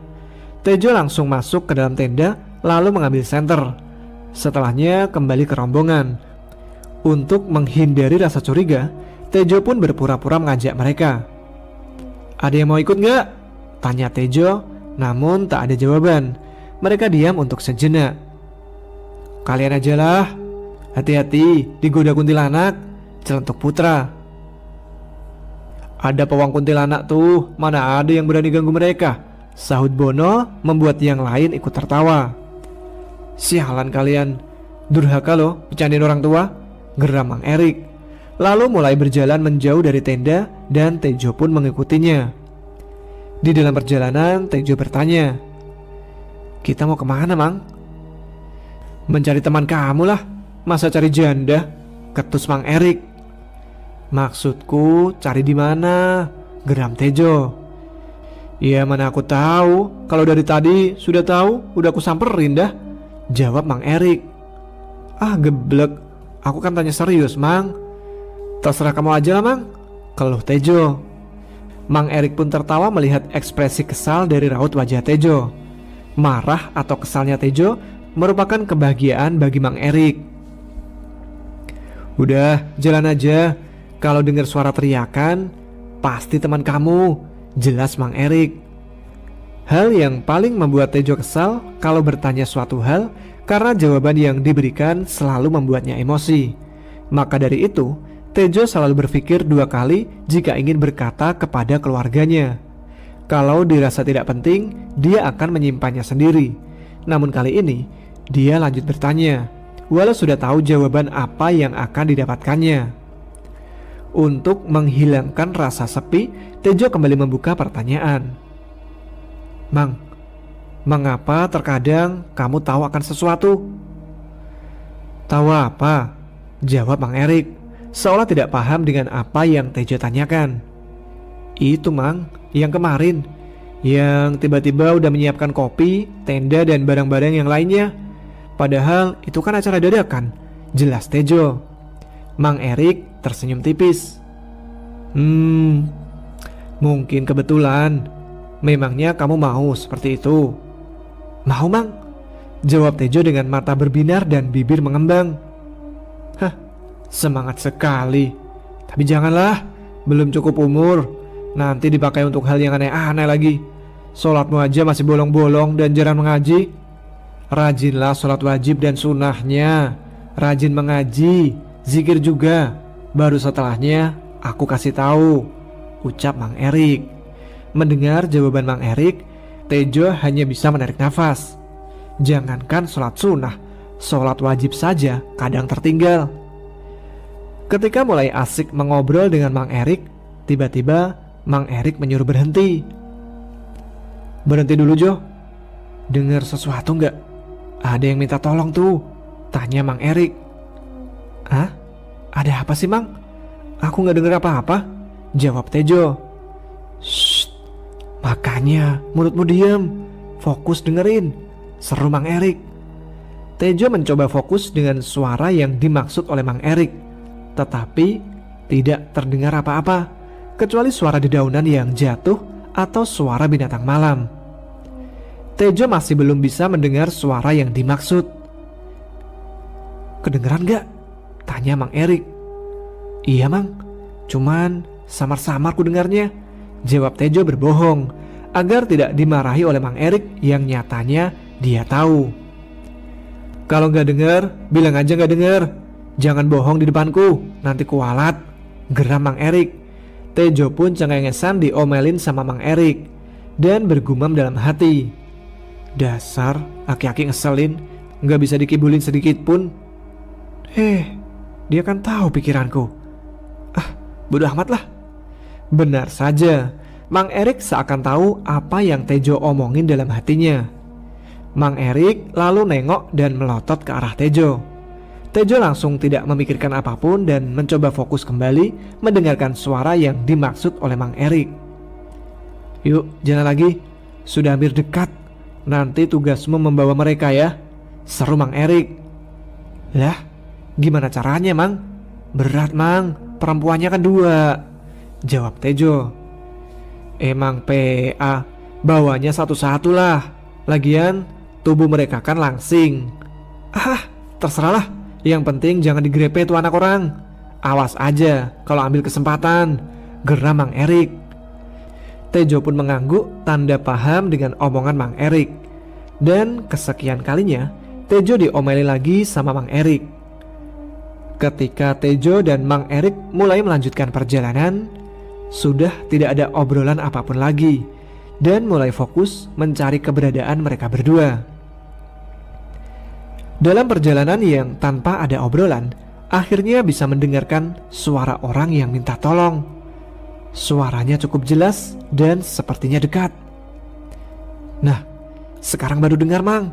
Speaker 1: Tejo langsung masuk ke dalam tenda lalu mengambil senter. Setelahnya kembali ke rombongan. Untuk menghindari rasa curiga, Tejo pun berpura-pura mengajak mereka. "Ada yang mau ikut nggak?" tanya Tejo, namun tak ada jawaban. Mereka diam untuk sejenak. "Kalian ajalah, hati-hati digoda kuntilanak," celentuk Putra. "Ada pawang kuntilanak tuh, mana ada yang berani ganggu mereka," sahut Bono, membuat yang lain ikut tertawa. "Sialan kalian, durhaka loh bercandain orang tua," geram Mang Erik. Lalu mulai berjalan menjauh dari tenda dan Tejo pun mengikutinya. Di dalam perjalanan Tejo bertanya, "Kita mau kemana, Mang?" "Mencari teman kamu lah, masa cari janda?" ketus Mang Erik. "Maksudku cari di mana?" geram Tejo. "Ya mana aku tahu, kalau dari tadi sudah tahu udah aku samperin dah," jawab Mang Erik. "Ah geblek, aku kan tanya serius, Mang." "Terserah kamu aja lah, Mang," keluh Tejo. Mang Erik pun tertawa melihat ekspresi kesal dari raut wajah Tejo. Marah atau kesalnya Tejo merupakan kebahagiaan bagi Mang Erik. "Udah, jalan aja. Kalau dengar suara teriakan, pasti teman kamu," jelas Mang Erik. Hal yang paling membuat Tejo kesal kalau bertanya suatu hal karena jawaban yang diberikan selalu membuatnya emosi. Maka dari itu, Tejo selalu berpikir dua kali jika ingin berkata kepada keluarganya. Kalau dirasa tidak penting, dia akan menyimpannya sendiri. Namun kali ini, dia lanjut bertanya, walau sudah tahu jawaban apa yang akan didapatkannya. Untuk menghilangkan rasa sepi, Tejo kembali membuka pertanyaan. "Mang, mengapa terkadang kamu tahu akan sesuatu?" "Tahu apa?" jawab Mang Erik, seolah tidak paham dengan apa yang Tejo tanyakan. Itu Mang, yang kemarin. Yang tiba-tiba udah menyiapkan kopi, tenda dan barang-barang yang lainnya. Padahal itu kan acara dadakan. Jelas Tejo. Mang Erik tersenyum tipis. Mungkin kebetulan. Memangnya kamu mau seperti itu? Mau Mang, jawab Tejo dengan mata berbinar dan bibir mengembang. Hah, semangat sekali. Tapi janganlah, belum cukup umur. Nanti dipakai untuk hal yang aneh-aneh lagi. Sholatmu aja masih bolong-bolong dan jarang mengaji. Rajinlah sholat wajib dan sunnahnya. Rajin mengaji, zikir juga. Baru setelahnya aku kasih tahu, ucap Mang Erik. Mendengar jawaban Mang Erik, Tejo hanya bisa menarik nafas. Jangankan sholat sunnah, sholat wajib saja kadang tertinggal. Ketika mulai asik mengobrol dengan Mang Erik, tiba-tiba Mang Erik menyuruh berhenti. Berhenti dulu Jo. Dengar sesuatu nggak? Ada yang minta tolong tuh, tanya Mang Erik. Hah? Ada apa sih Mang? Aku nggak dengar apa-apa, jawab Tejo. Shh, makanya mulutmu diam, fokus dengerin, seru Mang Erik. Tejo mencoba fokus dengan suara yang dimaksud oleh Mang Erik, tetapi tidak terdengar apa-apa, kecuali suara dedaunan yang jatuh atau suara binatang malam. Tejo masih belum bisa mendengar suara yang dimaksud. Kedengeran gak? Tanya Mang Erik. Iya Mang, cuman samar-samar ku dengarnya, jawab Tejo berbohong agar tidak dimarahi oleh Mang Erik yang nyatanya dia tahu. Kalau gak dengar, bilang aja gak dengar. Jangan bohong di depanku, nanti kualat, geram Mang Erik. Tejo pun cengengesan diomelin sama Mang Erik dan bergumam dalam hati. Dasar aki-aki ngeselin, gak bisa dikibulin sedikit pun. Dia kan tahu pikiranku. Bodoh amat lah. Benar saja, Mang Erik seakan tahu apa yang Tejo omongin dalam hatinya. Mang Erik lalu nengok dan melotot ke arah Tejo. Tejo langsung tidak memikirkan apapun dan mencoba fokus kembali mendengarkan suara yang dimaksud oleh Mang Erik. Yuk, jalan lagi. Sudah hampir dekat. Nanti tugasmu membawa mereka ya, seru Mang Erik. Lah, gimana caranya Mang? Berat Mang, perempuannya kan 2, jawab Tejo. Emang PA, bawanya satu-satu lah. Lagian tubuh mereka kan langsing. Terserahlah. Yang penting jangan digrepe tuh anak orang. Awas aja kalau ambil kesempatan, geram Mang Erik. Tejo pun mengangguk tanda paham dengan omongan Mang Erik. Dan kesekian kalinya Tejo diomeli lagi sama Mang Erik. Ketika Tejo dan Mang Erik mulai melanjutkan perjalanan, sudah tidak ada obrolan apapun lagi dan mulai fokus mencari keberadaan mereka berdua. Dalam perjalanan yang tanpa ada obrolan, akhirnya bisa mendengarkan suara orang yang minta tolong. Suaranya cukup jelas dan sepertinya dekat. Nah, sekarang baru dengar Mang,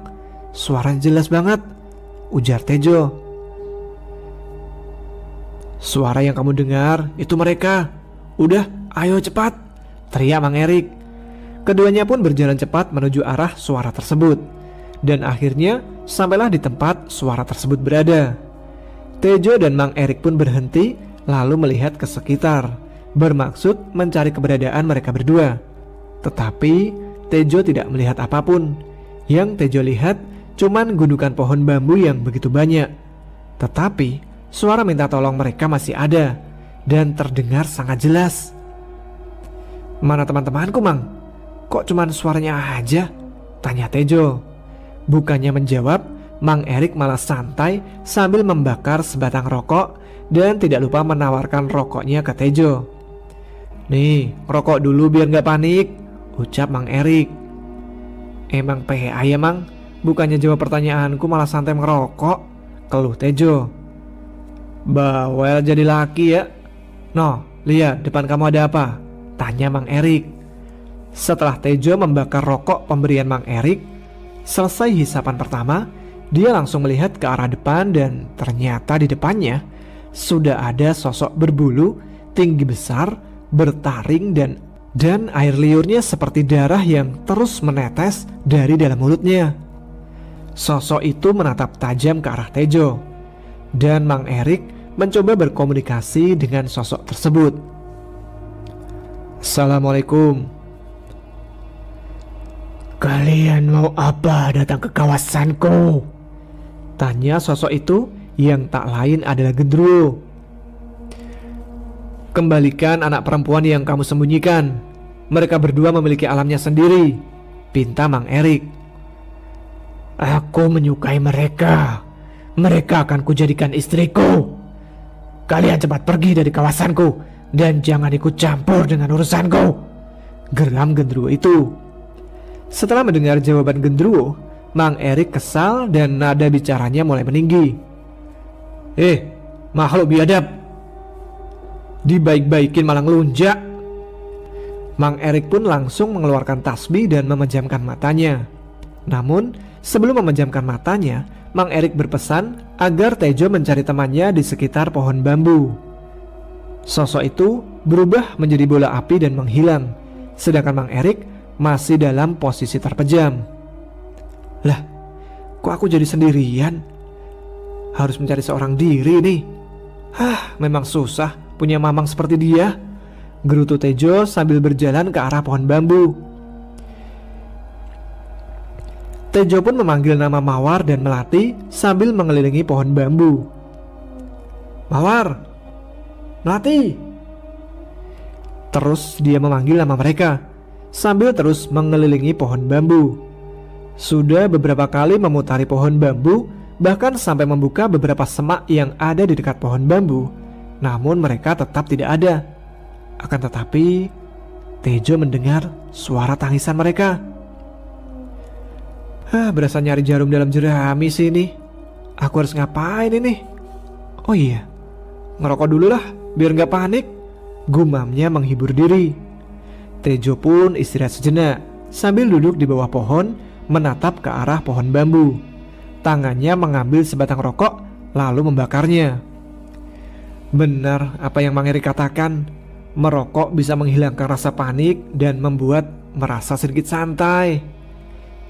Speaker 1: suaranya jelas banget, ujar Tejo. Suara yang kamu dengar itu mereka. Udah, ayo cepat, teriak Mang Erik. Keduanya pun berjalan cepat menuju arah suara tersebut. Dan akhirnya sampailah di tempat suara tersebut berada. Tejo dan Mang Erik pun berhenti lalu melihat ke sekitar, bermaksud mencari keberadaan mereka berdua. Tetapi Tejo tidak melihat apapun. Yang Tejo lihat cuman gundukan pohon bambu yang begitu banyak. Tetapi suara minta tolong mereka masih ada dan terdengar sangat jelas. Mana teman-temanku Mang? Kok cuman suaranya aja? Tanya Tejo. Bukannya menjawab, Mang Erik malah santai sambil membakar sebatang rokok dan tidak lupa menawarkan rokoknya ke Tejo. Nih, rokok dulu biar gak panik, ucap Mang Erik. Emang PA ya Mang? Bukannya jawab pertanyaanku malah santai ngerokok, keluh Tejo. Bawel jadi laki ya. Noh, lihat depan kamu ada apa? Tanya Mang Erik. Setelah Tejo membakar rokok pemberian Mang Erik, selesai hisapan pertama, dia langsung melihat ke arah depan dan ternyata di depannya sudah ada sosok berbulu, tinggi besar, bertaring dan dan air liurnya seperti darah yang terus menetes dari dalam mulutnya. Sosok itu menatap tajam ke arah Tejo, dan Mang Erik mencoba berkomunikasi dengan sosok tersebut. Assalamualaikum.
Speaker 2: Kalian mau apa datang ke kawasanku?
Speaker 1: Tanya sosok itu yang tak lain adalah Gendruwo. Kembalikan anak perempuan yang kamu sembunyikan. Mereka berdua memiliki alamnya sendiri, pinta Mang Erik.
Speaker 2: Aku menyukai mereka. Mereka akan kujadikan istriku. Kalian cepat pergi dari kawasanku dan jangan ikut campur dengan urusanku,
Speaker 1: geram Gendruwo itu. Setelah mendengar jawaban Gendruwo, Mang Erik kesal dan nada bicaranya mulai meninggi. Makhluk biadab, dibaik-baikin malah ngelunjak. Mang Erik pun langsung mengeluarkan tasbih dan memejamkan matanya. Namun sebelum memejamkan matanya, Mang Erik berpesan agar Tejo mencari temannya di sekitar pohon bambu. Sosok itu berubah menjadi bola api dan menghilang, sedangkan Mang Erik masih dalam posisi terpejam. Lah, kok aku jadi sendirian? Harus mencari seorang diri nih. Memang susah punya mamang seperti dia, gerutu Tejo sambil berjalan ke arah pohon bambu. Tejo pun memanggil nama Mawar dan Melati sambil mengelilingi pohon bambu. Mawar, Melati. Terus dia memanggil nama mereka sambil terus mengelilingi pohon bambu. Sudah beberapa kali memutari pohon bambu, bahkan sampai membuka beberapa semak yang ada di dekat pohon bambu. Namun mereka tetap tidak ada. Akan tetapi Tejo mendengar suara tangisan mereka. Berasa nyari jarum dalam jerami sih ini. Aku harus ngapain ini? Oh iya, ngerokok dulu lah biar gak panik, gumamnya menghibur diri. Tejo pun istirahat sejenak sambil duduk di bawah pohon menatap ke arah pohon bambu. Tangannya mengambil sebatang rokok lalu membakarnya. Benar apa yang Mang Erik katakan, merokok bisa menghilangkan rasa panik dan membuat merasa sedikit santai.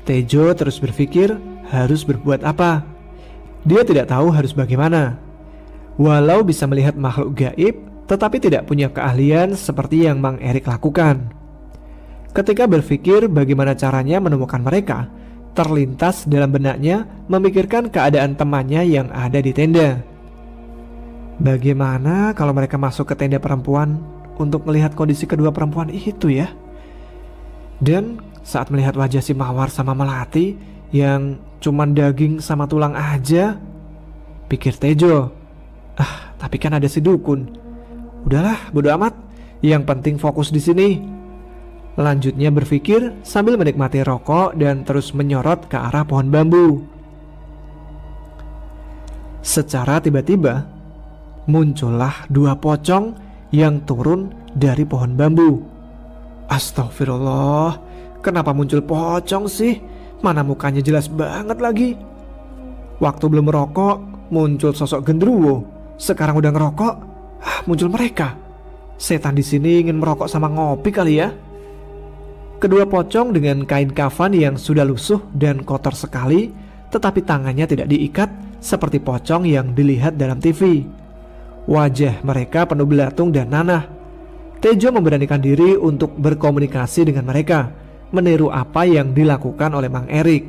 Speaker 1: Tejo terus berpikir harus berbuat apa. Dia tidak tahu harus bagaimana. Walau bisa melihat makhluk gaib, tetapi tidak punya keahlian seperti yang Mang Erik lakukan. Ketika berpikir bagaimana caranya menemukan mereka, terlintas dalam benaknya memikirkan keadaan temannya yang ada di tenda. Bagaimana kalau mereka masuk ke tenda perempuan untuk melihat kondisi kedua perempuan itu ya? Dan saat melihat wajah si Mawar sama Melati yang cuman daging sama tulang aja, pikir Tejo, tapi kan ada si dukun. Udahlah, bodo amat. Yang penting fokus di sini. Lanjutnya berpikir sambil menikmati rokok dan terus menyorot ke arah pohon bambu. Secara tiba-tiba muncullah dua pocong yang turun dari pohon bambu. Astagfirullah, kenapa muncul pocong sih? Mana mukanya jelas banget lagi. Waktu belum merokok muncul sosok Gendruwo, sekarang udah ngerokok, muncul mereka. Setan di sini ingin merokok sama ngopi kali ya. Kedua pocong dengan kain kafan yang sudah lusuh dan kotor sekali, tetapi tangannya tidak diikat seperti pocong yang dilihat dalam TV. Wajah mereka penuh belatung dan nanah. Tejo memberanikan diri untuk berkomunikasi dengan mereka, meniru apa yang dilakukan oleh Mang Erik.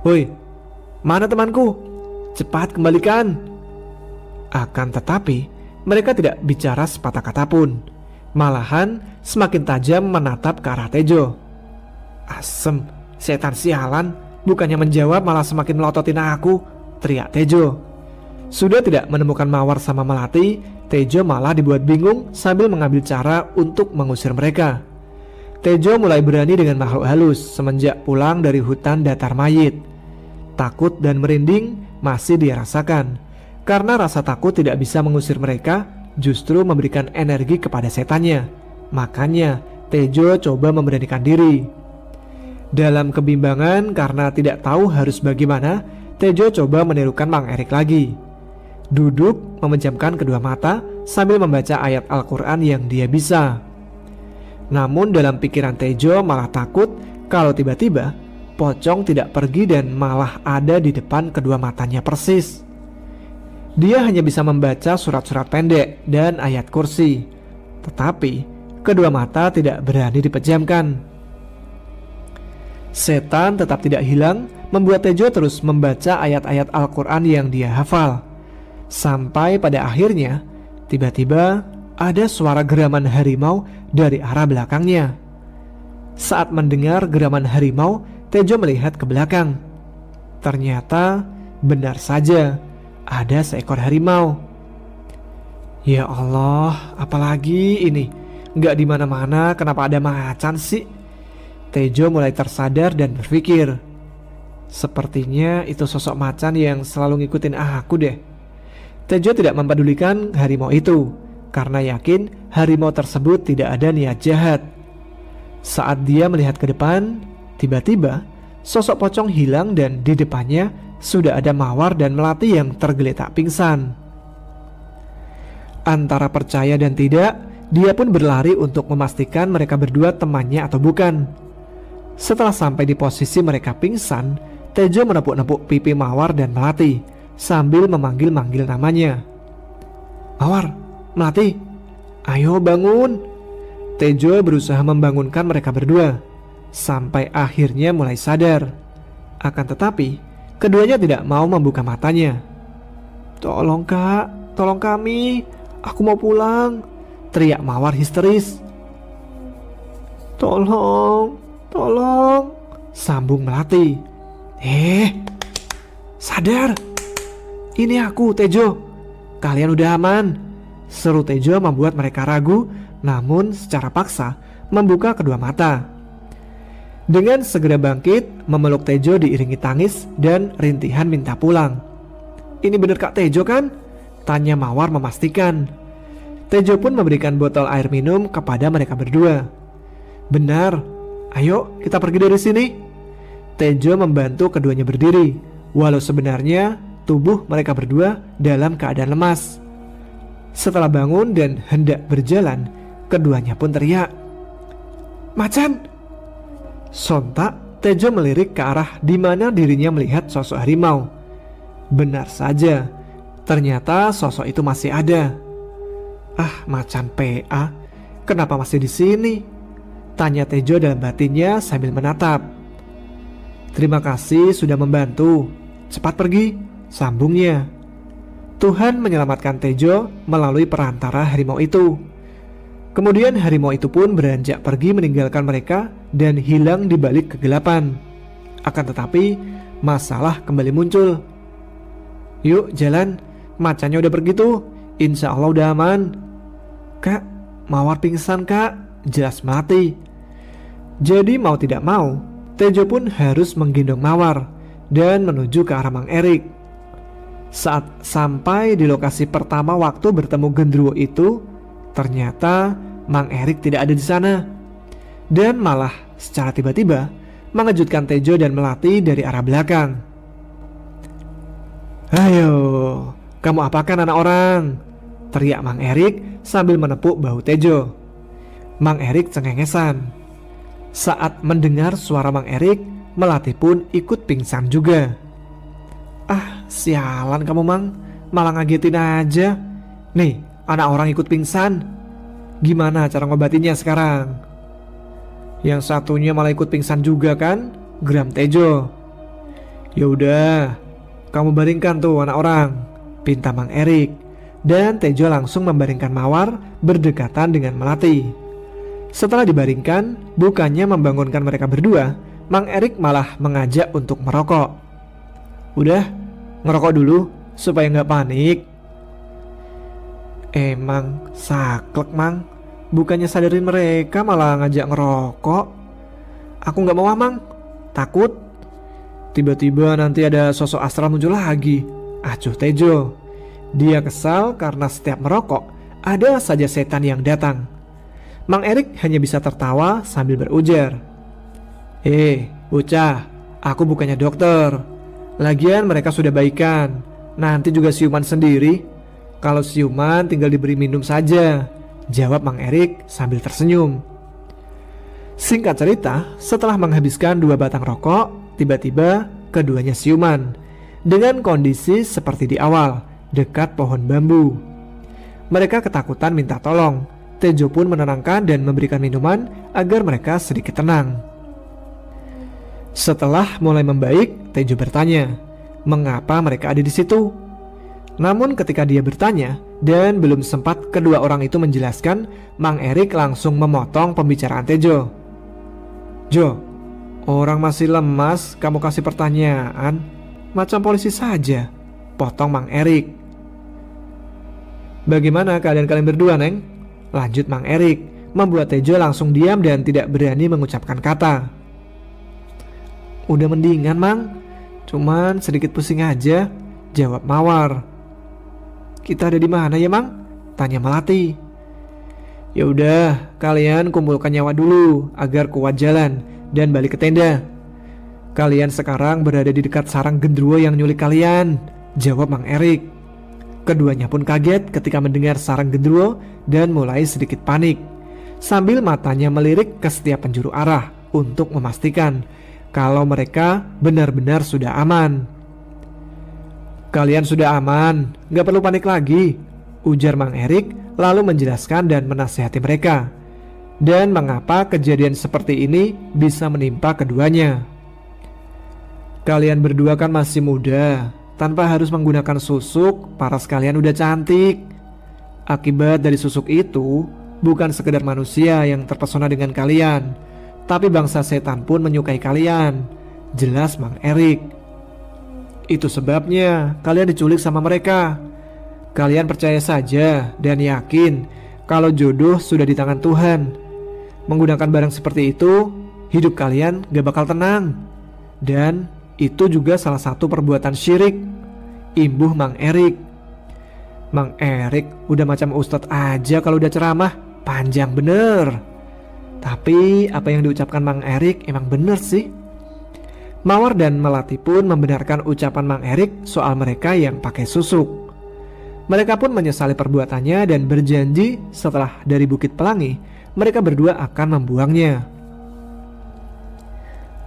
Speaker 1: Woi, mana temanku? Cepat kembalikan. Akan tetapi mereka tidak bicara sepatah kata pun. Malahan semakin tajam menatap ke arah Tejo. Asem, setan sialan, bukannya menjawab malah semakin melototin aku, teriak Tejo. Sudah tidak menemukan Mawar sama Melati, Tejo malah dibuat bingung sambil mengambil cara untuk mengusir mereka. Tejo mulai berani dengan makhluk halus semenjak pulang dari hutan datar mayit. Takut dan merinding masih dia rasakan. Karena rasa takut tidak bisa mengusir mereka, justru memberikan energi kepada setannya. Makanya Tejo coba memberanikan diri. Dalam kebimbangan karena tidak tahu harus bagaimana, Tejo coba menirukan Mang Erik lagi. Duduk memejamkan kedua mata sambil membaca ayat Al-Quran yang dia bisa. Namun dalam pikiran Tejo malah takut kalau tiba-tiba pocong tidak pergi dan malah ada di depan kedua matanya persis. Dia hanya bisa membaca surat-surat pendek dan ayat kursi, tetapi kedua mata tidak berani dipejamkan. Setan tetap tidak hilang, membuat Tejo terus membaca ayat-ayat Al-Quran yang dia hafal. Sampai pada akhirnya, tiba-tiba ada suara geraman harimau dari arah belakangnya. Saat mendengar geraman harimau, Tejo melihat ke belakang. Ternyata benar saja ada seekor harimau. Ya Allah, apalagi ini? Nggak di mana-mana, kenapa ada macan sih? Tejo mulai tersadar dan berpikir, sepertinya itu sosok macan yang selalu ngikutin aku deh. Tejo tidak mempedulikan harimau itu, karena yakin harimau tersebut tidak ada niat jahat. Saat dia melihat ke depan, tiba-tiba sosok pocong hilang dan di depannya sudah ada Mawar dan Melati yang tergeletak pingsan. Antara percaya dan tidak, dia pun berlari untuk memastikan mereka berdua temannya atau bukan. Setelah sampai di posisi mereka pingsan, Tejo menepuk-nepuk pipi Mawar dan Melati sambil memanggil-manggil namanya. Mawar, Melati, ayo bangun. Tejo berusaha membangunkan mereka berdua, sampai akhirnya mulai sadar. Akan tetapi, keduanya tidak mau membuka matanya. Tolong kak, tolong kami, aku mau pulang, teriak Mawar histeris. Tolong, sambung Melati. Sadar, ini aku Tejo, kalian udah aman, seru Tejo membuat mereka ragu, namun secara paksa membuka kedua mata. Dengan segera bangkit, memeluk Tejo diiringi tangis dan rintihan minta pulang. Ini bener Kak Tejo kan? Tanya Mawar memastikan. Tejo pun memberikan botol air minum kepada mereka berdua. Benar, ayo kita pergi dari sini. Tejo membantu keduanya berdiri, walau sebenarnya tubuh mereka berdua dalam keadaan lemas. Setelah bangun dan hendak berjalan, keduanya pun teriak, Macan! Sontak Tejo melirik ke arah di mana dirinya melihat sosok harimau. Benar saja, ternyata sosok itu masih ada. Macan PA, kenapa masih di sini? Tanya Tejo dalam batinnya sambil menatap. Terima kasih sudah membantu. Cepat pergi, sambungnya. Tuhan menyelamatkan Tejo melalui perantara harimau itu. Kemudian harimau itu pun beranjak pergi meninggalkan mereka dan hilang di balik kegelapan. Akan tetapi, masalah kembali muncul. Yuk jalan, macannya udah pergi tuh, insya Allah udah aman. Kak, Mawar pingsan kak, jelas mati. Jadi mau tidak mau, Tejo pun harus menggendong Mawar dan menuju ke arah Mang Erik. Saat sampai di lokasi pertama waktu bertemu genderuwo itu, ternyata Mang Erik tidak ada di sana. Dan malah secara tiba-tiba mengejutkan Tejo dan Melati dari arah belakang. Ayo, kamu apakan anak orang? Teriak Mang Erik sambil menepuk bahu Tejo. Mang Erik cengengesan. Saat mendengar suara Mang Erik, Melati pun ikut pingsan juga. Sialan kamu Mang, malah ngagetin aja. Nih, anak orang ikut pingsan. Gimana cara ngobatinnya sekarang? Yang satunya malah ikut pingsan juga kan? Geram Tejo. Yaudah, kamu baringkan tuh anak orang, pinta Mang Erik. Dan Tejo langsung membaringkan Mawar berdekatan dengan Melati. Setelah dibaringkan, bukannya membangunkan mereka berdua, Mang Erik malah mengajak untuk merokok. Udah, ngerokok dulu supaya nggak panik. Emang saklek Mang, bukannya sadarin mereka malah ngajak ngerokok. Aku nggak mau Mang, takut tiba-tiba nanti ada sosok astral muncul lagi. Acuh Tejo. Dia kesal karena setiap merokok ada saja setan yang datang. Mang Erik hanya bisa tertawa sambil berujar, bocah, aku bukannya dokter. Lagian mereka sudah baikan, nanti juga siuman sendiri. Kalau siuman tinggal diberi minum saja, jawab Mang Erik sambil tersenyum. Singkat cerita, setelah menghabiskan 2 batang rokok, tiba-tiba keduanya siuman dengan kondisi seperti di awal, dekat pohon bambu. Mereka ketakutan minta tolong. Tejo pun menenangkan dan memberikan minuman agar mereka sedikit tenang. Setelah mulai membaik, Tejo bertanya, mengapa mereka ada di situ? Namun ketika dia bertanya dan belum sempat kedua orang itu menjelaskan, Mang Erik langsung memotong pembicaraan Tejo. Jo, orang masih lemas, kamu kasih pertanyaan macam polisi saja, potong Mang Erik. Bagaimana keadaan kalian berdua, Neng? Lanjut Mang Erik, membuat Tejo langsung diam dan tidak berani mengucapkan kata. Udah mendingan, Mang, cuman sedikit pusing aja, jawab Mawar. Kita ada di mana ya, Mang? Tanya Melati. Ya udah, kalian kumpulkan nyawa dulu agar kuat jalan dan balik ke tenda. Kalian sekarang berada di dekat sarang genderuwo yang nyulik kalian, jawab Mang Erik. Keduanya pun kaget ketika mendengar sarang genderuwo dan mulai sedikit panik, sambil matanya melirik ke setiap penjuru arah untuk memastikan kalau mereka benar-benar sudah aman. Kalian sudah aman, gak perlu panik lagi, ujar Mang Erik lalu menjelaskan dan menasihati mereka. Dan mengapa kejadian seperti ini bisa menimpa keduanya. Kalian berdua kan masih muda, tanpa harus menggunakan susuk, paras kalian udah cantik. Akibat dari susuk itu, bukan sekedar manusia yang terpesona dengan kalian, tapi bangsa setan pun menyukai kalian, jelas Mang Erik. Itu sebabnya kalian diculik sama mereka. Kalian percaya saja dan yakin kalau jodoh sudah di tangan Tuhan. Menggunakan barang seperti itu, hidup kalian gak bakal tenang. Dan itu juga salah satu perbuatan syirik, imbuh Mang Erik. Mang Erik udah macam ustadz aja kalau udah ceramah, panjang bener. Tapi apa yang diucapkan Mang Erik emang bener sih. Mawar dan Melati pun membenarkan ucapan Mang Erik soal mereka yang pakai susuk. Mereka pun menyesali perbuatannya dan berjanji setelah dari Bukit Pelangi, mereka berdua akan membuangnya.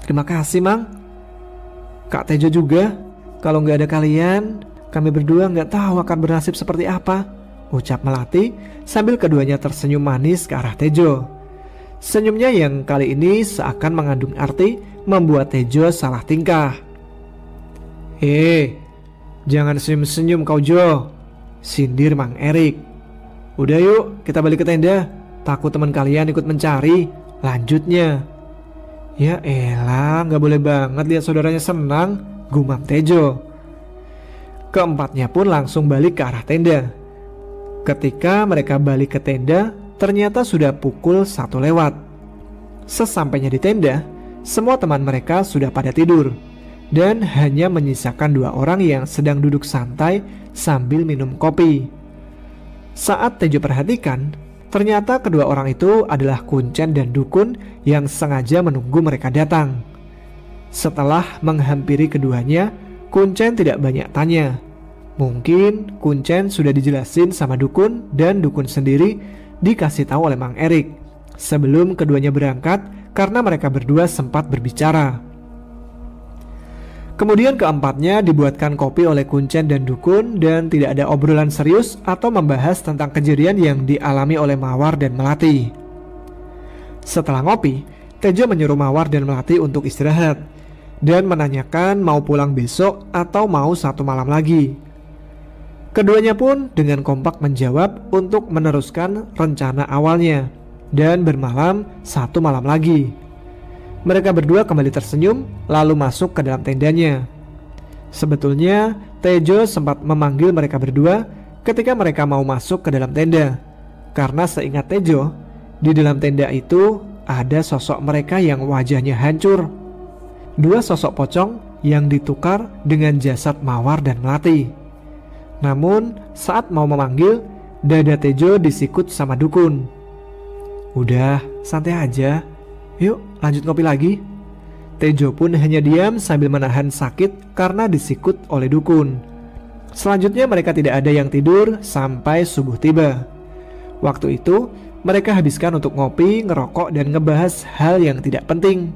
Speaker 1: Terima kasih, Mang. Kak Tejo juga. Kalau nggak ada kalian, kami berdua nggak tahu akan bernasib seperti apa, ucap Melati sambil keduanya tersenyum manis ke arah Tejo. Senyumnya yang kali ini seakan mengandung arti membuat Tejo salah tingkah. Jangan senyum-senyum kau Jo, sindir Mang Erik. Udah yuk kita balik ke tenda, takut teman kalian ikut mencari, lanjutnya. Ya elah, gak boleh banget lihat saudaranya senang, gumam Tejo. Keempatnya pun langsung balik ke arah tenda. Ketika mereka balik ke tenda, ternyata sudah pukul 1 lewat. Sesampainya di tenda, semua teman mereka sudah pada tidur, dan hanya menyisakan 2 orang yang sedang duduk santai sambil minum kopi. Saat Tejo perhatikan, ternyata kedua orang itu adalah Kuncen dan Dukun yang sengaja menunggu mereka datang. Setelah menghampiri keduanya, Kuncen tidak banyak tanya. Mungkin Kuncen sudah dijelasin sama Dukun dan Dukun sendiri dikasih tahu oleh Mang Erik sebelum keduanya berangkat karena mereka berdua sempat berbicara. Kemudian keempatnya dibuatkan kopi oleh Kuncen dan Dukun dan tidak ada obrolan serius atau membahas tentang kejadian yang dialami oleh Mawar dan Melati. Setelah ngopi, Tejo menyuruh Mawar dan Melati untuk istirahat dan menanyakan mau pulang besok atau mau 1 malam lagi. Keduanya pun dengan kompak menjawab untuk meneruskan rencana awalnya dan bermalam 1 malam lagi. Mereka berdua kembali tersenyum lalu masuk ke dalam tendanya. Sebetulnya Tejo sempat memanggil mereka berdua ketika mereka mau masuk ke dalam tenda, karena seingat Tejo, di dalam tenda itu ada sosok mereka yang wajahnya hancur. 2 sosok pocong yang ditukar dengan jasad Mawar dan Melati. Namun saat mau memanggil, dada Tejo disikut sama Dukun. Udah, santai aja. Yuk lanjut ngopi lagi. Tejo pun hanya diam sambil menahan sakit karena disikut oleh Dukun. Selanjutnya mereka tidak ada yang tidur sampai subuh tiba. Waktu itu mereka habiskan untuk ngopi, ngerokok, dan ngebahas hal yang tidak penting.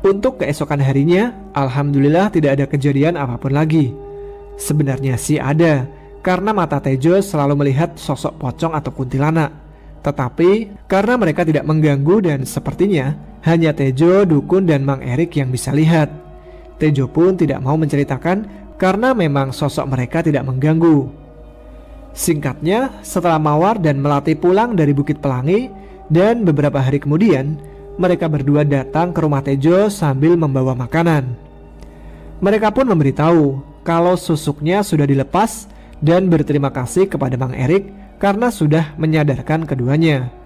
Speaker 1: Untuk keesokan harinya, alhamdulillah tidak ada kejadian apapun lagi. Sebenarnya sih ada, karena mata Tejo selalu melihat sosok pocong atau kuntilanak. Tetapi karena mereka tidak mengganggu dan sepertinya hanya Tejo, Dukun, dan Mang Erik yang bisa lihat. Tejo pun tidak mau menceritakan karena memang sosok mereka tidak mengganggu. Singkatnya, setelah Mawar dan Melati pulang dari Bukit Pelangi dan beberapa hari kemudian, mereka berdua datang ke rumah Tejo sambil membawa makanan. Mereka pun memberitahu kalau susuknya sudah dilepas dan berterima kasih kepada Mang Erik karena sudah menyadarkan keduanya.